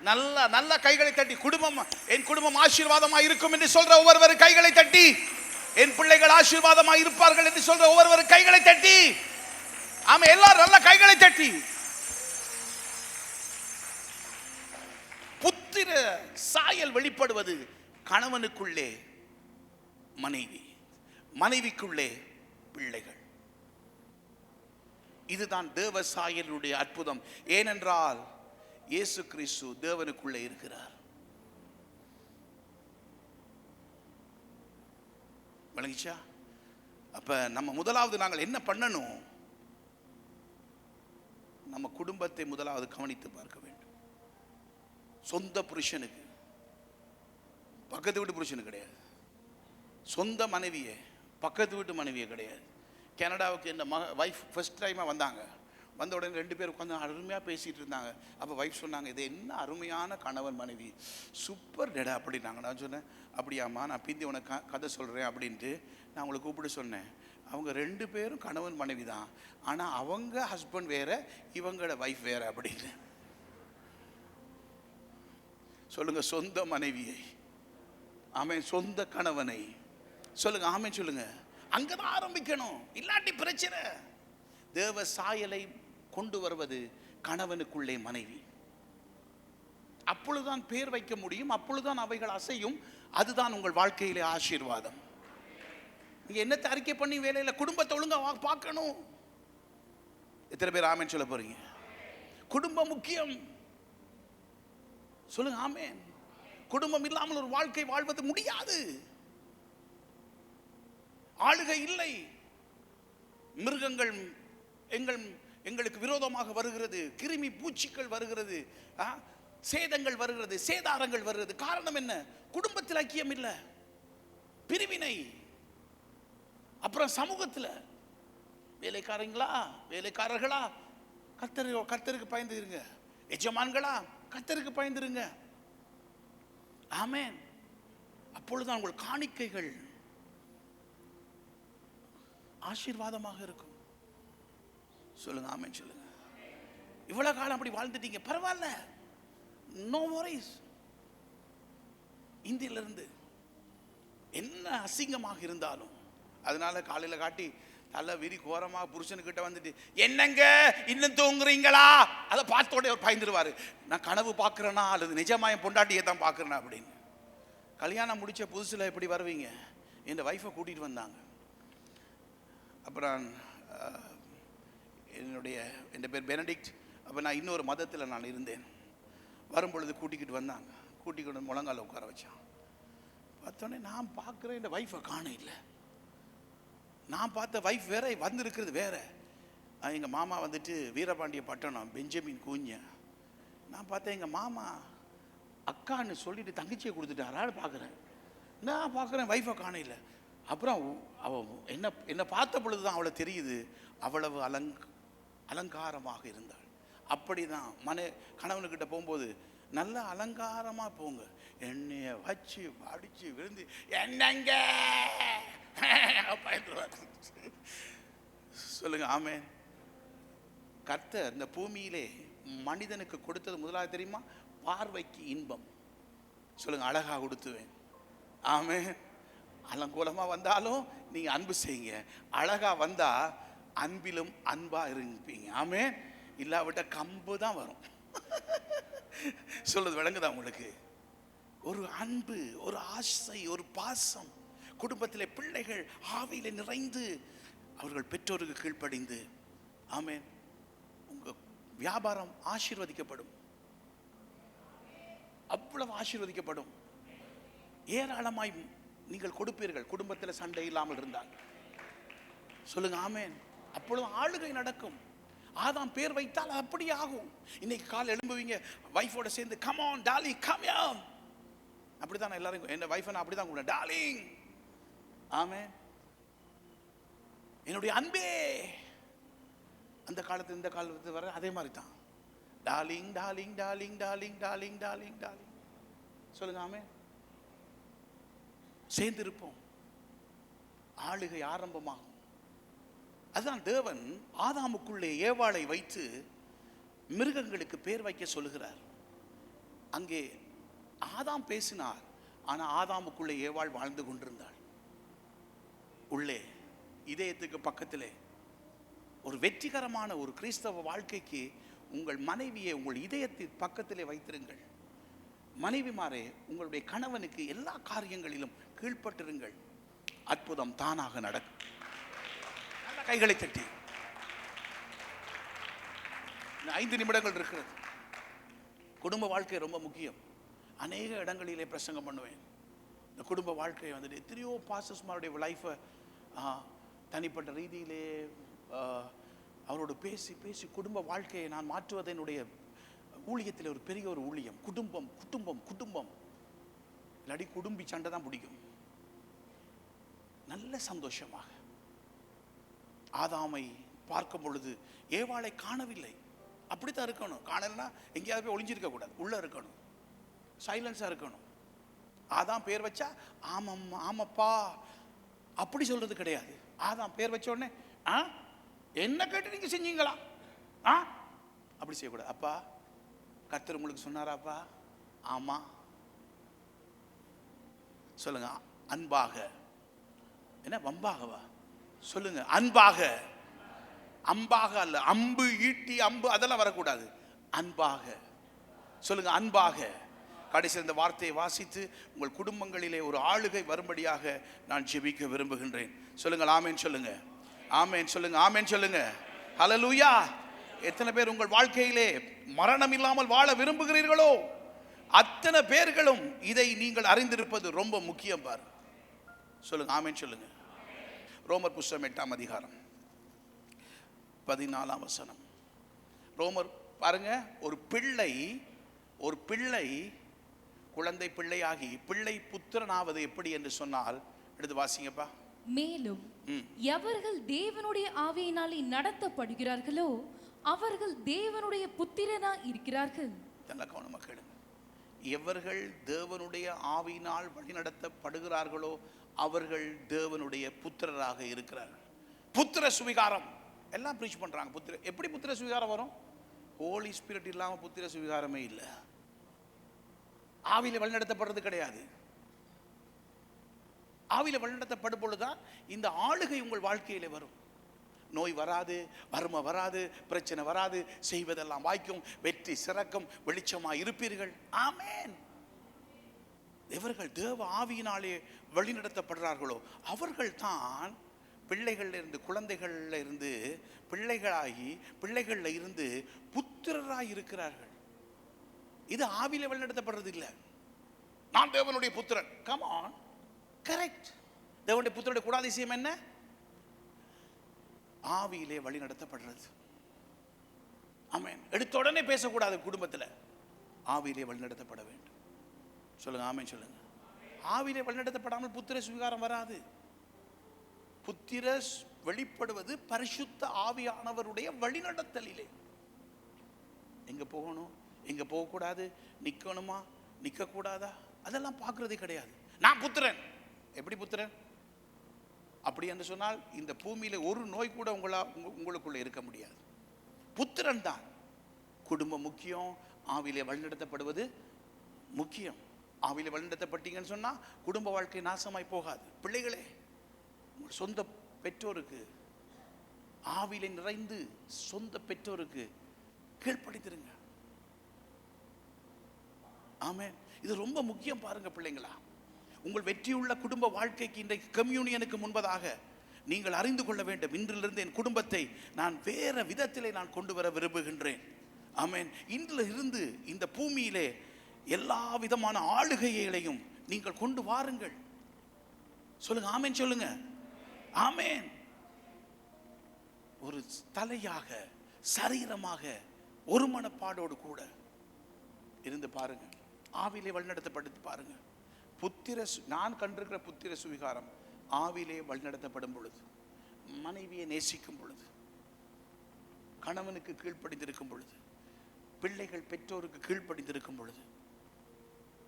நல்ல நல்ல கைகளை தட்டி குடும்பம், என் குடும்பம் ஆசீர்வாதமா இருக்கும் என்று சொல்ற ஒவ்வொருவர் கைகளை தட்டி, என் பிள்ளைகள் ஆசீர்வாதமா இருப்பார்கள் என்று சொல்ற ஒவ்வொருவர் கைகளை தட்டி, ஆமா எல்லாரும் நல்ல கைகளை தட்டி. புத்திர சாயல் வெளிப்படுவது கணவனுக்குள்ளே மனைவி, மனைவிக்குள்ளே பிள்ளைகள். இதுதான் தேவ சாயலுடைய அற்புதம். ஏனென்றால் இயேசு கிறிஸ்து தேவனுக்குள்ளே இருக்கிறார். விளங்கிச்சா? அப்ப நம்ம முதலாவது நாங்கள் என்ன பண்ணணும்? நம்ம குடும்பத்தை முதலாவது கவனித்து பார்க்க வேண்டும். சொந்த புருஷனுக்கு, பக்கத்து வீட்டு புருஷனுக்கு கிடையாது. சொந்த மனைவியே, பக்கத்து வீட்டு மனைவியே கிடையாது. கனடாவுக்கு என் வைஃப் ஃபர்ஸ்ட் டைமாக வந்தாங்க. வந்த உடனே 2 பேர் உட்காந்து அருமையாக பேசிகிட்டு இருந்தாங்க. அப்போ வைஃப் சொன்னாங்க, இது என்ன அருமையான கணவன் மனைவி, சூப்பர் டேடா அப்படின்னாங்க. நான் சொன்னேன், அப்படியாம்மா, நான் பிந்தி உனக்கு கதை சொல்கிறேன் அப்படின்ட்டு நான் உங்களை கூப்பிட்டு சொன்னேன். அவங்க 2 பேரும் கணவன் மனைவி தான், ஆனால் அவங்க ஹஸ்பண்ட் வேற, இவங்களோட வைஃப் வேற அப்படின்னு. சொல்லுங்க, சொந்த மனைவியை, ஆமென், சொந்த கணவனை சொல்லுங்க, ஆமென் சொல்லுங்க. அங்கதான் ஆரம்பிக்கணும், இல்லாட்டி பிரச்சனை. தேவ சாயலை கொண்டு வருவது கணவனுக்குள்ளே மனைவி. அப்பொழுதுதான் பேர் வைக்க முடியும், அப்பொழுதுதான் அவைகள் அசையும். அதுதான் உங்கள் வாழ்க்கையிலே ஆசீர்வாதம். நீங்க என்னத்தை அறிக்கை பண்ணி வேலையில் குடும்பத்தை ஒழுங்கா பார்க்கணும். எத்தனை பேர் ஆமேன் சொல்ல போறீங்க? குடும்பம் முக்கியம். சொல்லுங்க ஆமேன். குடும்பம் இல்லாமல் ஒரு வாழ்க்கை வாழ்வது முடியாது. ஆளுகை இல்லை. மிருகங்கள் எங்களுக்கு விரோதமாக வருகிறது, கிருமி பூச்சிகள் வருகிறது, சேதங்கள் வருகிறது, சேதாரங்கள் வருகிறது. காரணம் என்ன? குடும்பத்தில் ஐக்கியம் இல்லை, பிரிவினை. அப்புறம் சமூகத்தில் வேலைக்காரர்களா கர்த்தருக்கு பயந்துருங்க, எஜமான்களா கர்த்தருக்கு பயந்துருங்க. ஆமென். அப்பொழுதுதான் உங்கள் காணிக்கைகள் ஆசீர்வாதமாக இருக்கும். சொல்லுங்க ஆமென் சொல்லுங்க. இவ்வளவு காலம் அப்படி வாழ்ந்துட்டீங்க, பரவாயில்ல, நோ வரிஸ். இந்தியிலிருந்து என்ன அசிங்கமாக இருந்தாலும், அதனால காலையில காட்டி தலை விரி கோரமாக புருஷனுக்கிட்ட வந்துட்டு என்னங்க இன்னும் தூங்குறீங்களா, அதை பார்த்தோட பயந்துருவாரு. நான் கனவு பார்க்குறேன்னா அல்லது நிஜமாய பொண்டாட்டியை தான் பார்க்குறேன்னா அப்படின்னு. கல்யாணம் முடிச்ச புதுசில் எப்படி வருவீங்க? என் ஒய்ஃபை கூட்டிகிட்டு வந்தாங்க. அப்புறம் என் பேர் பெனடிக்ட். அப்போ நான் இன்னொரு மதத்தில் நான் இருந்தேன். வரும்பொழுது கூட்டிக்கிட்டு வந்தாங்க. கூட்டிக்கிட்டு முழங்கால உட்கார வச்சான். பார்த்தோன்னே நான் பார்க்குறேன், இந்த ஒய்ஃபை காண இல்லை. நான் பார்த்த வைஃப் வேற, வந்திருக்கிறது வேற. எங்கள் மாமா வந்துட்டு வீரபாண்டிய பட்டணம், பெஞ்சமின் கூஞ்ச. நான் பார்த்தேன் எங்கள் மாமா அக்கான்னு சொல்லிட்டு தங்கச்சியை கொடுத்துட்டாரான்னு பார்க்குறேன். நான் பார்க்குறேன் வைஃபை காண இல்லை. அப்புறம் அவள் என்னை பார்த்த பொழுது தான் அவளை தெரியுது, அவ்வளவு அலங்காரமாக இருந்தாள். அப்படி தான் கணவனுக்கிட்ட போகும்போது நல்ல அலங்காரமாக போங்க, எண்ணெய வச்சு அடிச்சு விழுந்து என்னங்க சொல்லுங்க ஆமென். கர்த்தர் இந்த பூமியிலே மனிதனுக்கு கொடுத்தது முதலாவது தெரியுமா? பார்வைக்கு இன்பம். சொல்லுங்க அழகா கொடுத்துவேன். ஆமென். அலங்கோலமா வந்தாலும் நீங்க அன்பு செய்யுங்க. அழகா வந்தா அன்பிலும் அன்பா இருப்பீங்க. ஆமென். இல்லாவிட்ட கம்பு தான் வரும். சொல்றது விளங்குதா உங்களுக்கு? ஒரு அன்பு, ஒரு ஆசை, ஒரு பாசம். குடும்பத்திலே பிள்ளைகள் ஆவியிலே நிறைந்து அவர்கள் பெற்றோருக்கு கீழ்ப்படிந்து, ஆமென், உங்க வியாபாரம் ஆசீர்வதிக்கப்படும், அவ்வளவு ஆசீர்வதிக்கப்படும். ஏராளமாய் நீங்கள் கொடுப்பீர்கள், குடும்பத்தில் சண்டை இல்லாமல் இருந்தால். சொல்லுங்க ஆமென். அப்பொழுது ஆளுகை நடக்கும். ஆதாம் பேர் வைத்தால் அப்படி ஆகும். இன்னைக்கு காலை எழும்புவீங்க வைஃபோட சேர்ந்து come on darling come here. அப்படிதான் எல்லாரும் என்ன வைஃபை நான் அப்படிதான் கூட டார்லிங். ஆமென். என்னுடைய அன்பே. அந்த காலத்து இந்த காலத்து வர அதே மாதிரி தான். Darling darling darling darling darling darling darling. சொல்லுங்க ஆமென். சேர்ந்திருப்போம். ஆளுகை ஆரம்பமாகும். அதுதான் தேவன் ஆதாமுக்குள்ளே ஏவாளை வைத்து மிருகங்களுக்கு பேர் வைக்க சொல்லுகிறார். அங்கே ஆதாம் பேசினார், ஆனால் ஆதாமுக்குள்ளே ஏவாள் வாழ்ந்து கொண்டிருந்தாள். உள்ளே இதயத்துக்கு பக்கத்திலே ஒரு வெற்றிகரமான ஒரு கிறிஸ்தவ வாழ்க்கைக்கு உங்கள் மனைவியை உங்கள் இதயத்தின் பக்கத்திலே வைத்திருங்கள். மனைவிமாரே, உங்களுடைய கணவனுக்கு எல்லா காரியங்களிலும் கீழ்ப்பட்டிருங்கள். அற்புதம் தானாக நடக்கும். கைகளை தட்டி 5 நிமிடங்கள் இருக்கிறது. குடும்ப வாழ்க்கை ரொம்ப முக்கியம். அநேக இடங்களிலே பிரசங்கம் பண்ணுவேன். இந்த குடும்ப வாழ்க்கையை வந்துட்டு எத்தனையோ பாஸ்டர்ஸ்மாருடைய லைஃப்பை தனிப்பட்ட ரீதியிலே அவரோடு பேசி பேசி குடும்ப வாழ்க்கையை நான் மாற்றுவது என்னுடைய ஊழியத்தில் ஒரு பெரிய ஒரு ஊழியம். குடும்பம் குடும்பம் குடும்பம் இல்லாட்டி குடும்பி சண்டை தான் பிடிக்கும். நல்ல சந்தோஷமாக ஆதாமை பார்க்கும் பொழுது ஏவாளை காணவில்லை. அப்படித்தான் இருக்கணும். காணலைன்னா எங்கேயாவது போய் ஒளிஞ்சிருக்க கூடாது, உள்ள இருக்கணும், சைலன்ஸா இருக்கணும். ஆதாம் பேர் வச்சா ஆமாம் ஆமாப்பா அப்படி சொல்றது கிடையாது. ஆதாம் பேர் வச்ச உடனே என்ன கேட்டு நீங்க செஞ்சீங்களா அப்படி செய்யக்கூடாது. அப்பா கர்த்தர் உங்களுக்கு சொன்னாராப்பா? ஆமா. சொல்லுங்க அன்பாக. என்ன வம்பாகவா? சொல்லுங்க அன்பாக. அம்பாக அல்ல, அம்பு ஈட்டி அம்பு அதெல்லாம் வரக்கூடாது, அன்பாக. சொல்லுங்க, அன்பாக. கடைசி இந்த வார்த்தையை வாசித்து உங்கள் குடும்பங்களிலே ஒரு ஆளுகை வரும்படியாக நான் ஜெபிக்க விரும்புகின்றேன். சொல்லுங்கள் ஆமென் சொல்லுங்க, ஆமென் சொல்லுங்க, ஆமென் சொல்லுங்க. ஹல்லேலூயா. எத்தனை பேர் உங்கள் வாழ்க்கையிலே மரணம் இல்லாமல் வாழ விரும்புகிறீர்களோ அத்தனை பேர்களும் இதை நீங்கள் அறிந்திருப்பது ரொம்ப முக்கியம். பாரு, சொல்லுங்க ஆமென் சொல்லுங்க. ரோமர் புஸ்தகம் 8ஆம் அதிகாரம் 14ஆம் வசனம். ரோமர் பாருங்க, ஒரு பிள்ளை குழந்தை பிள்ளையாகி பிள்ளை புத்திரனாவது எப்படி என்று சொன்னால், எடுத்து வாசிங்கப்பா. மேலும் எவர்கள் தேவனுடைய ஆவியினாலே நடத்தப்படுகிறார்களோ அவர்கள் தேவனுடைய புத்திரனா இருக்கிறார்கள். நல்ல கவனமா கேளுங்க. எவர்கள் தேவனுடைய ஆவியினால் வழிநடத்தப்படுகிறார்களோ அவர்கள் தேவனுடைய புத்திரராக இருக்கிறார்கள். புத்திர சுவிகாரம் எல்லாம் ப்ரீச் பண்றாங்க. எப்படி புத்திர சுவிகாரம் வரும்? ஹோலி ஸ்பிரிட் இல்லாம புத்திர சுவிகாரமே இல்லை. ஆவியில வழிநடத்தப்படுறது கிடையாது. ஆவியில வழிநடத்தப்படும் பொழுதுதான் இந்த ஆளுகை உங்கள் வாழ்க்கையில வரும். நோய் வராது, வறுமை வராது, பிரச்சனை வராது, செய்வதெல்லாம் வாய்க்கும், வெற்றி சிறக்கும், வெளிச்சமாய் இருப்பீர்கள். ஆமென். எவர்கள் தேவ ஆவியினாலே வழிநடத்தப்படுறார்களோ அவர்கள் தான் பிள்ளைகள்ல இருந்து, குழந்தைகள்ல இருந்து பிள்ளைகளாகி, பிள்ளைகள்ல இருந்து புத்திரராய் இருக்கிறார்கள். இது ஆவியில வழிநடத்தப்படுறது இல்லை. நான் தேவனுடைய புத்திரன். Come on, correct. தேவனுடைய புத்திரனுடைய குணாதிசயம் என்ன? ஆவியிலே வழி நடத்தப்படுறது. ஆமென். எடுத்த உடனே பேசக்கூடாது. குடும்பத்தில் ஆவியிலே வழி நடத்தப்பட வேண்டும். சொல்லுங்க ஆமென் சொல்லுங்க. ஆவியிலே வழி நடத்தப்படாமல் புத்திர சுவிகாரம் வராது. புத்திர வெளிப்படுவது பரிசுத்த ஆவியானவருடைய வழிநடத்தலிலே. எங்க போகணும், எங்க போகக்கூடாது, நிக்கணுமா நிக்க கூடாதா, அதெல்லாம் பார்க்கறதே கிடையாது. நான் புத்திரன். எப்படி புத்திரன்? அப்படி என்று சொன்னால் இந்த பூமியில ஒரு நோய் கூட உங்களுக்குள்ள இருக்க முடியாது. புத்திரன் தான். குடும்பம் முக்கியம், ஆவியிலே வழிநடத்தப்படுவது முக்கியம். ஆவியிலே வழிநடத்தப்பட்டீங்கன்னு சொன்னா குடும்ப வாழ்க்கை நாசமாய் போகாது. பிள்ளைகளே, உங்கள் சொந்த பெற்றோருக்கு ஆவியிலே நிறைந்து சொந்த பெற்றோருக்கு கீழ்ப்படித்திருங்க. ஆமென். இது ரொம்ப முக்கியம். பாருங்க பிள்ளைங்களா, உங்கள் வெற்றியுள்ள குடும்ப வாழ்க்கைக்கு இன்றைக்கு கம்யூனியனுக்கு முன்பதாக நீங்கள் அறிந்து கொள்ள வேண்டும், இன்றிலிருந்து என் குடும்பத்தை நான் வேற விதத்திலே நான் கொண்டு வர விரும்புகின்றேன். ஆமென். இன்றிலிருந்து இந்த பூமியிலே எல்லா விதமான ஆளுகைகளையும் நீங்கள் கொண்டு வாருங்கள். சொல்லுங்க ஆமென் சொல்லுங்க. ஆமென். ஒரு தலையாக, சரீரமாக, ஒரு மனப்பாடோடு கூட இருந்து பாருங்க. ஆவிலே வழிநடத்தப்படுத்தி பாருங்க. நான் கண்டிருக்கிற புத்திர சுவிகாரம் ஆவிலே வழிநடத்தப்படும் பொழுது, மனைவியை நேசிக்கும் பொழுது, கணவனுக்கு கீழ்ப்படிந்திருக்கும் பொழுது, பிள்ளைகள் பெற்றோருக்கு கீழ்ப்படிந்திருக்கும் பொழுது,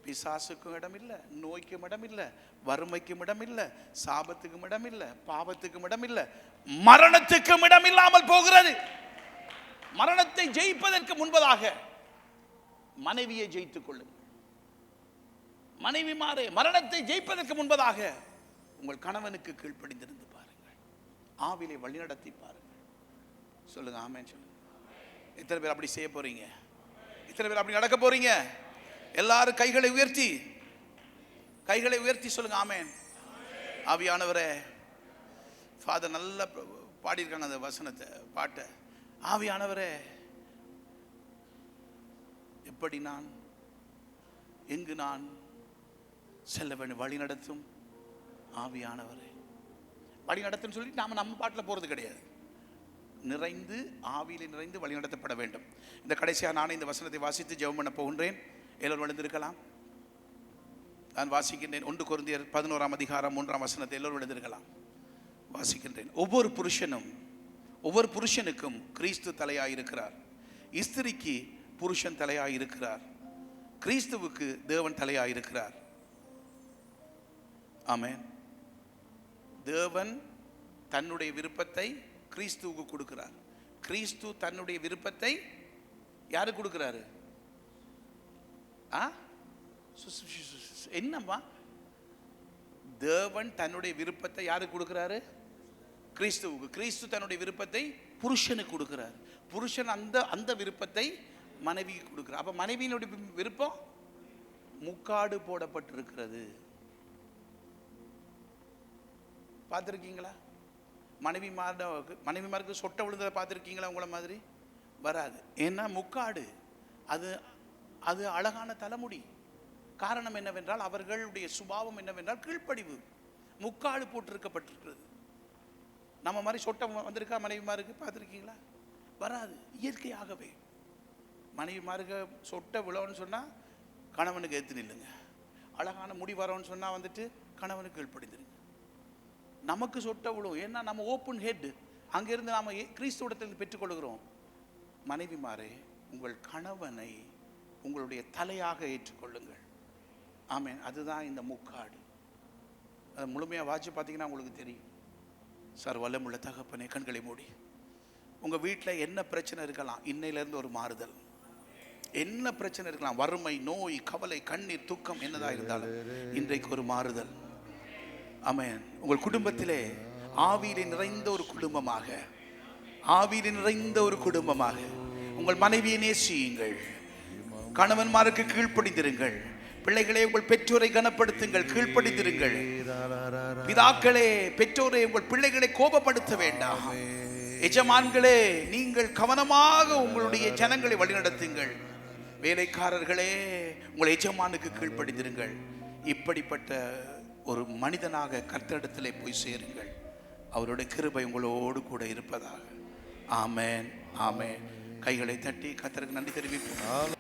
பிசாசுக்கும் இடம் இல்லை, நோய்க்கும் இடம் இல்லை, வறுமைக்கும் இடம் இல்லை, சாபத்துக்கும் இடம் இல்லை, பாவத்துக்கும் இடம் இல்லை, மரணத்துக்கும் இடம் இல்லாமல் போகிறது. மரணத்தை ஜெயிப்பதற்கு முன்பதாக மனைவியை ஜெயித்துக் கொள்ளுங்கள். மனைவிமாரே, மரணத்தை ஜெயிப்பதற்கு முன்பதாக உங்கள் கணவனுக்கு கீழ்ப்படிந்திருந்து பாருங்கள். ஆவிலே வழிநடத்தி பாருங்கள். சொல்லுங்க ஆமென் சொல்லுங்க. எத்தனை பேர் அப்படி செய்ய போறீங்க? எத்தனை பேர் அப்படி நடக்க போறீங்க? எல்லாரும் கைகளை உயர்த்தி சொல்லுங்க ஆமென். ஆவியானவரே, ஃபாதர் நல்லா பாடியிருக்காங்க அந்த வசனத்தை, பாட்டை. ஆவியானவரே, எப்படி நான், எங்கு நான் செல்ல வேண்டும், வழி நடத்தும் ஆவியானவரே. வழி நடத்துன்னு சொல்லி நம்ம பாட்டில் போறது கிடையாது. நிறைந்து, ஆவியிலே நிறைந்து வழி நடத்தப்பட வேண்டும். இந்த கடைசியாக நானே இந்த வசனத்தை வாசித்து ஜெபம் பண்ண போகின்றேன். எல்லோரும் எழுந்திருக்கலாம். நான் வாசிக்கின்றேன். 1 கொரிந்தியர் 11ஆம் அதிகாரம் 3ஆம் வசனத்தை எல்லோரும் எழுந்திருக்கலாம். வாசிக்கின்றேன். ஒவ்வொரு புருஷனுக்கும் கிறிஸ்து தலையாயிருக்கிறார். ஸ்திரிக்கு புருஷன் தலையாயிருக்கிறார். கிறிஸ்துவுக்கு தேவன் தலையாயிருக்கிறார். ஆமென். தேவன் தன்னுடைய விருப்பத்தை கிறிஸ்துவுக்கு கொடுக்கிறார். கிறிஸ்து தன்னுடைய விருப்பத்தை யாருக்கு கொடுக்கிறாரு? என்னம்மா? தேவன் தன்னுடைய விருப்பத்தை யாருக்கு கொடுக்கிறாரு? கிறிஸ்துவுக்கு. கிறிஸ்து தன்னுடைய விருப்பத்தை புருஷனுக்கு கொடுக்கிறார். புருஷன் அந்த விருப்பத்தை மனைவிக்கு கொடுக்கிறார். அப்ப மனைவியினுடைய விருப்பம் முக்காடு போடப்பட்டிருக்கிறது. பார்த்துருக்கீங்களா? மனைவிமாருக்கு சொட்டை விழுந்ததை பார்த்துருக்கீங்களா? உங்களை மாதிரி வராது. ஏன்னா முக்காடு அது அது அழகான தலைமுடி. காரணம் என்னவென்றால் அவர்களுடைய சுபாவம் என்னவென்றால் கீழ்ப்படிவு. முக்காடு போட்டிருக்கப்பட்டிருக்கிறது. நம்ம மாதிரி சொட்டை வந்திருக்கா மனைவிமாருக்கு? பார்த்துருக்கீங்களா? வராது. இயற்கையாகவே மனைவிமாருக்கு சொட்டை விழோன்னு சொன்னால் கணவனுக்கு எடுத்து நில்லுங்க. அழகான முடி வரோன்னு சொன்னால் வந்துட்டு கணவனுக்கு கீழ்ப்படிந்துருங்க. நமக்கு சொட்டை விழும். ஏன்னா நம்ம ஓப்பன் ஹெட். அங்கிருந்து நாம் கிறிஸ்துவிடத்திலிருந்து பெற்றுக்கொள்கிறோம். மனைவிமாரே, உங்கள் கணவனை உங்களுடைய தலையாக ஏற்றுக்கொள்ளுங்கள். ஆமென். அதுதான் இந்த முக்காடு. அதை முழுமையாக வாட்சி பார்த்தீங்கன்னா உங்களுக்கு தெரியும். சார், வல்லமுள்ள தகப்பனே, கண்களை மூடி. உங்கள் வீட்டில் என்ன பிரச்சனை இருக்கலாம், இன்னையிலேருந்து ஒரு மாறுதல். என்ன பிரச்சனை இருக்கலாம், வறுமை, நோய், கவலை, கண்ணீர், துக்கம் என்னதாக இருந்தாலும் இன்றைக்கு ஒரு மாறுதல். ஆமென். உங்கள் குடும்பத்திலே ஆவியிலே நிறைந்த ஒரு குடும்பமாக, ஆவியிலே நிறைந்த ஒரு குடும்பமாக உங்கள் மனைவியை நேசியுங்கள். கணவன்மாருக்கு கீழ்ப்படிந்திருங்கள். பிள்ளைகளே, உங்கள் பெற்றோரை கனப்படுத்துங்கள், கீழ்ப்படிந்திருங்கள். பிதாக்களே, பெற்றோரை உங்கள் பிள்ளைகளை கோபப்படுத்த வேண்டாம். எஜமான்களே, நீங்கள் கவனமாக உங்களுடைய ஜனங்களை வழிநடத்துங்கள். வேலைக்காரர்களே, உங்கள் எஜமானுக்கு கீழ்ப்படிந்திருங்கள். இப்படிப்பட்ட ஒரு மனிதனாக கர்த்தரிடத்திலே போய் சேருங்கள். அவருடைய கிருபை உங்களோடு கூட இருப்பதாக. ஆமென், ஆமென். கைகளை தட்டி கர்த்தருக்கு நன்றி தெரிவிப்போம்.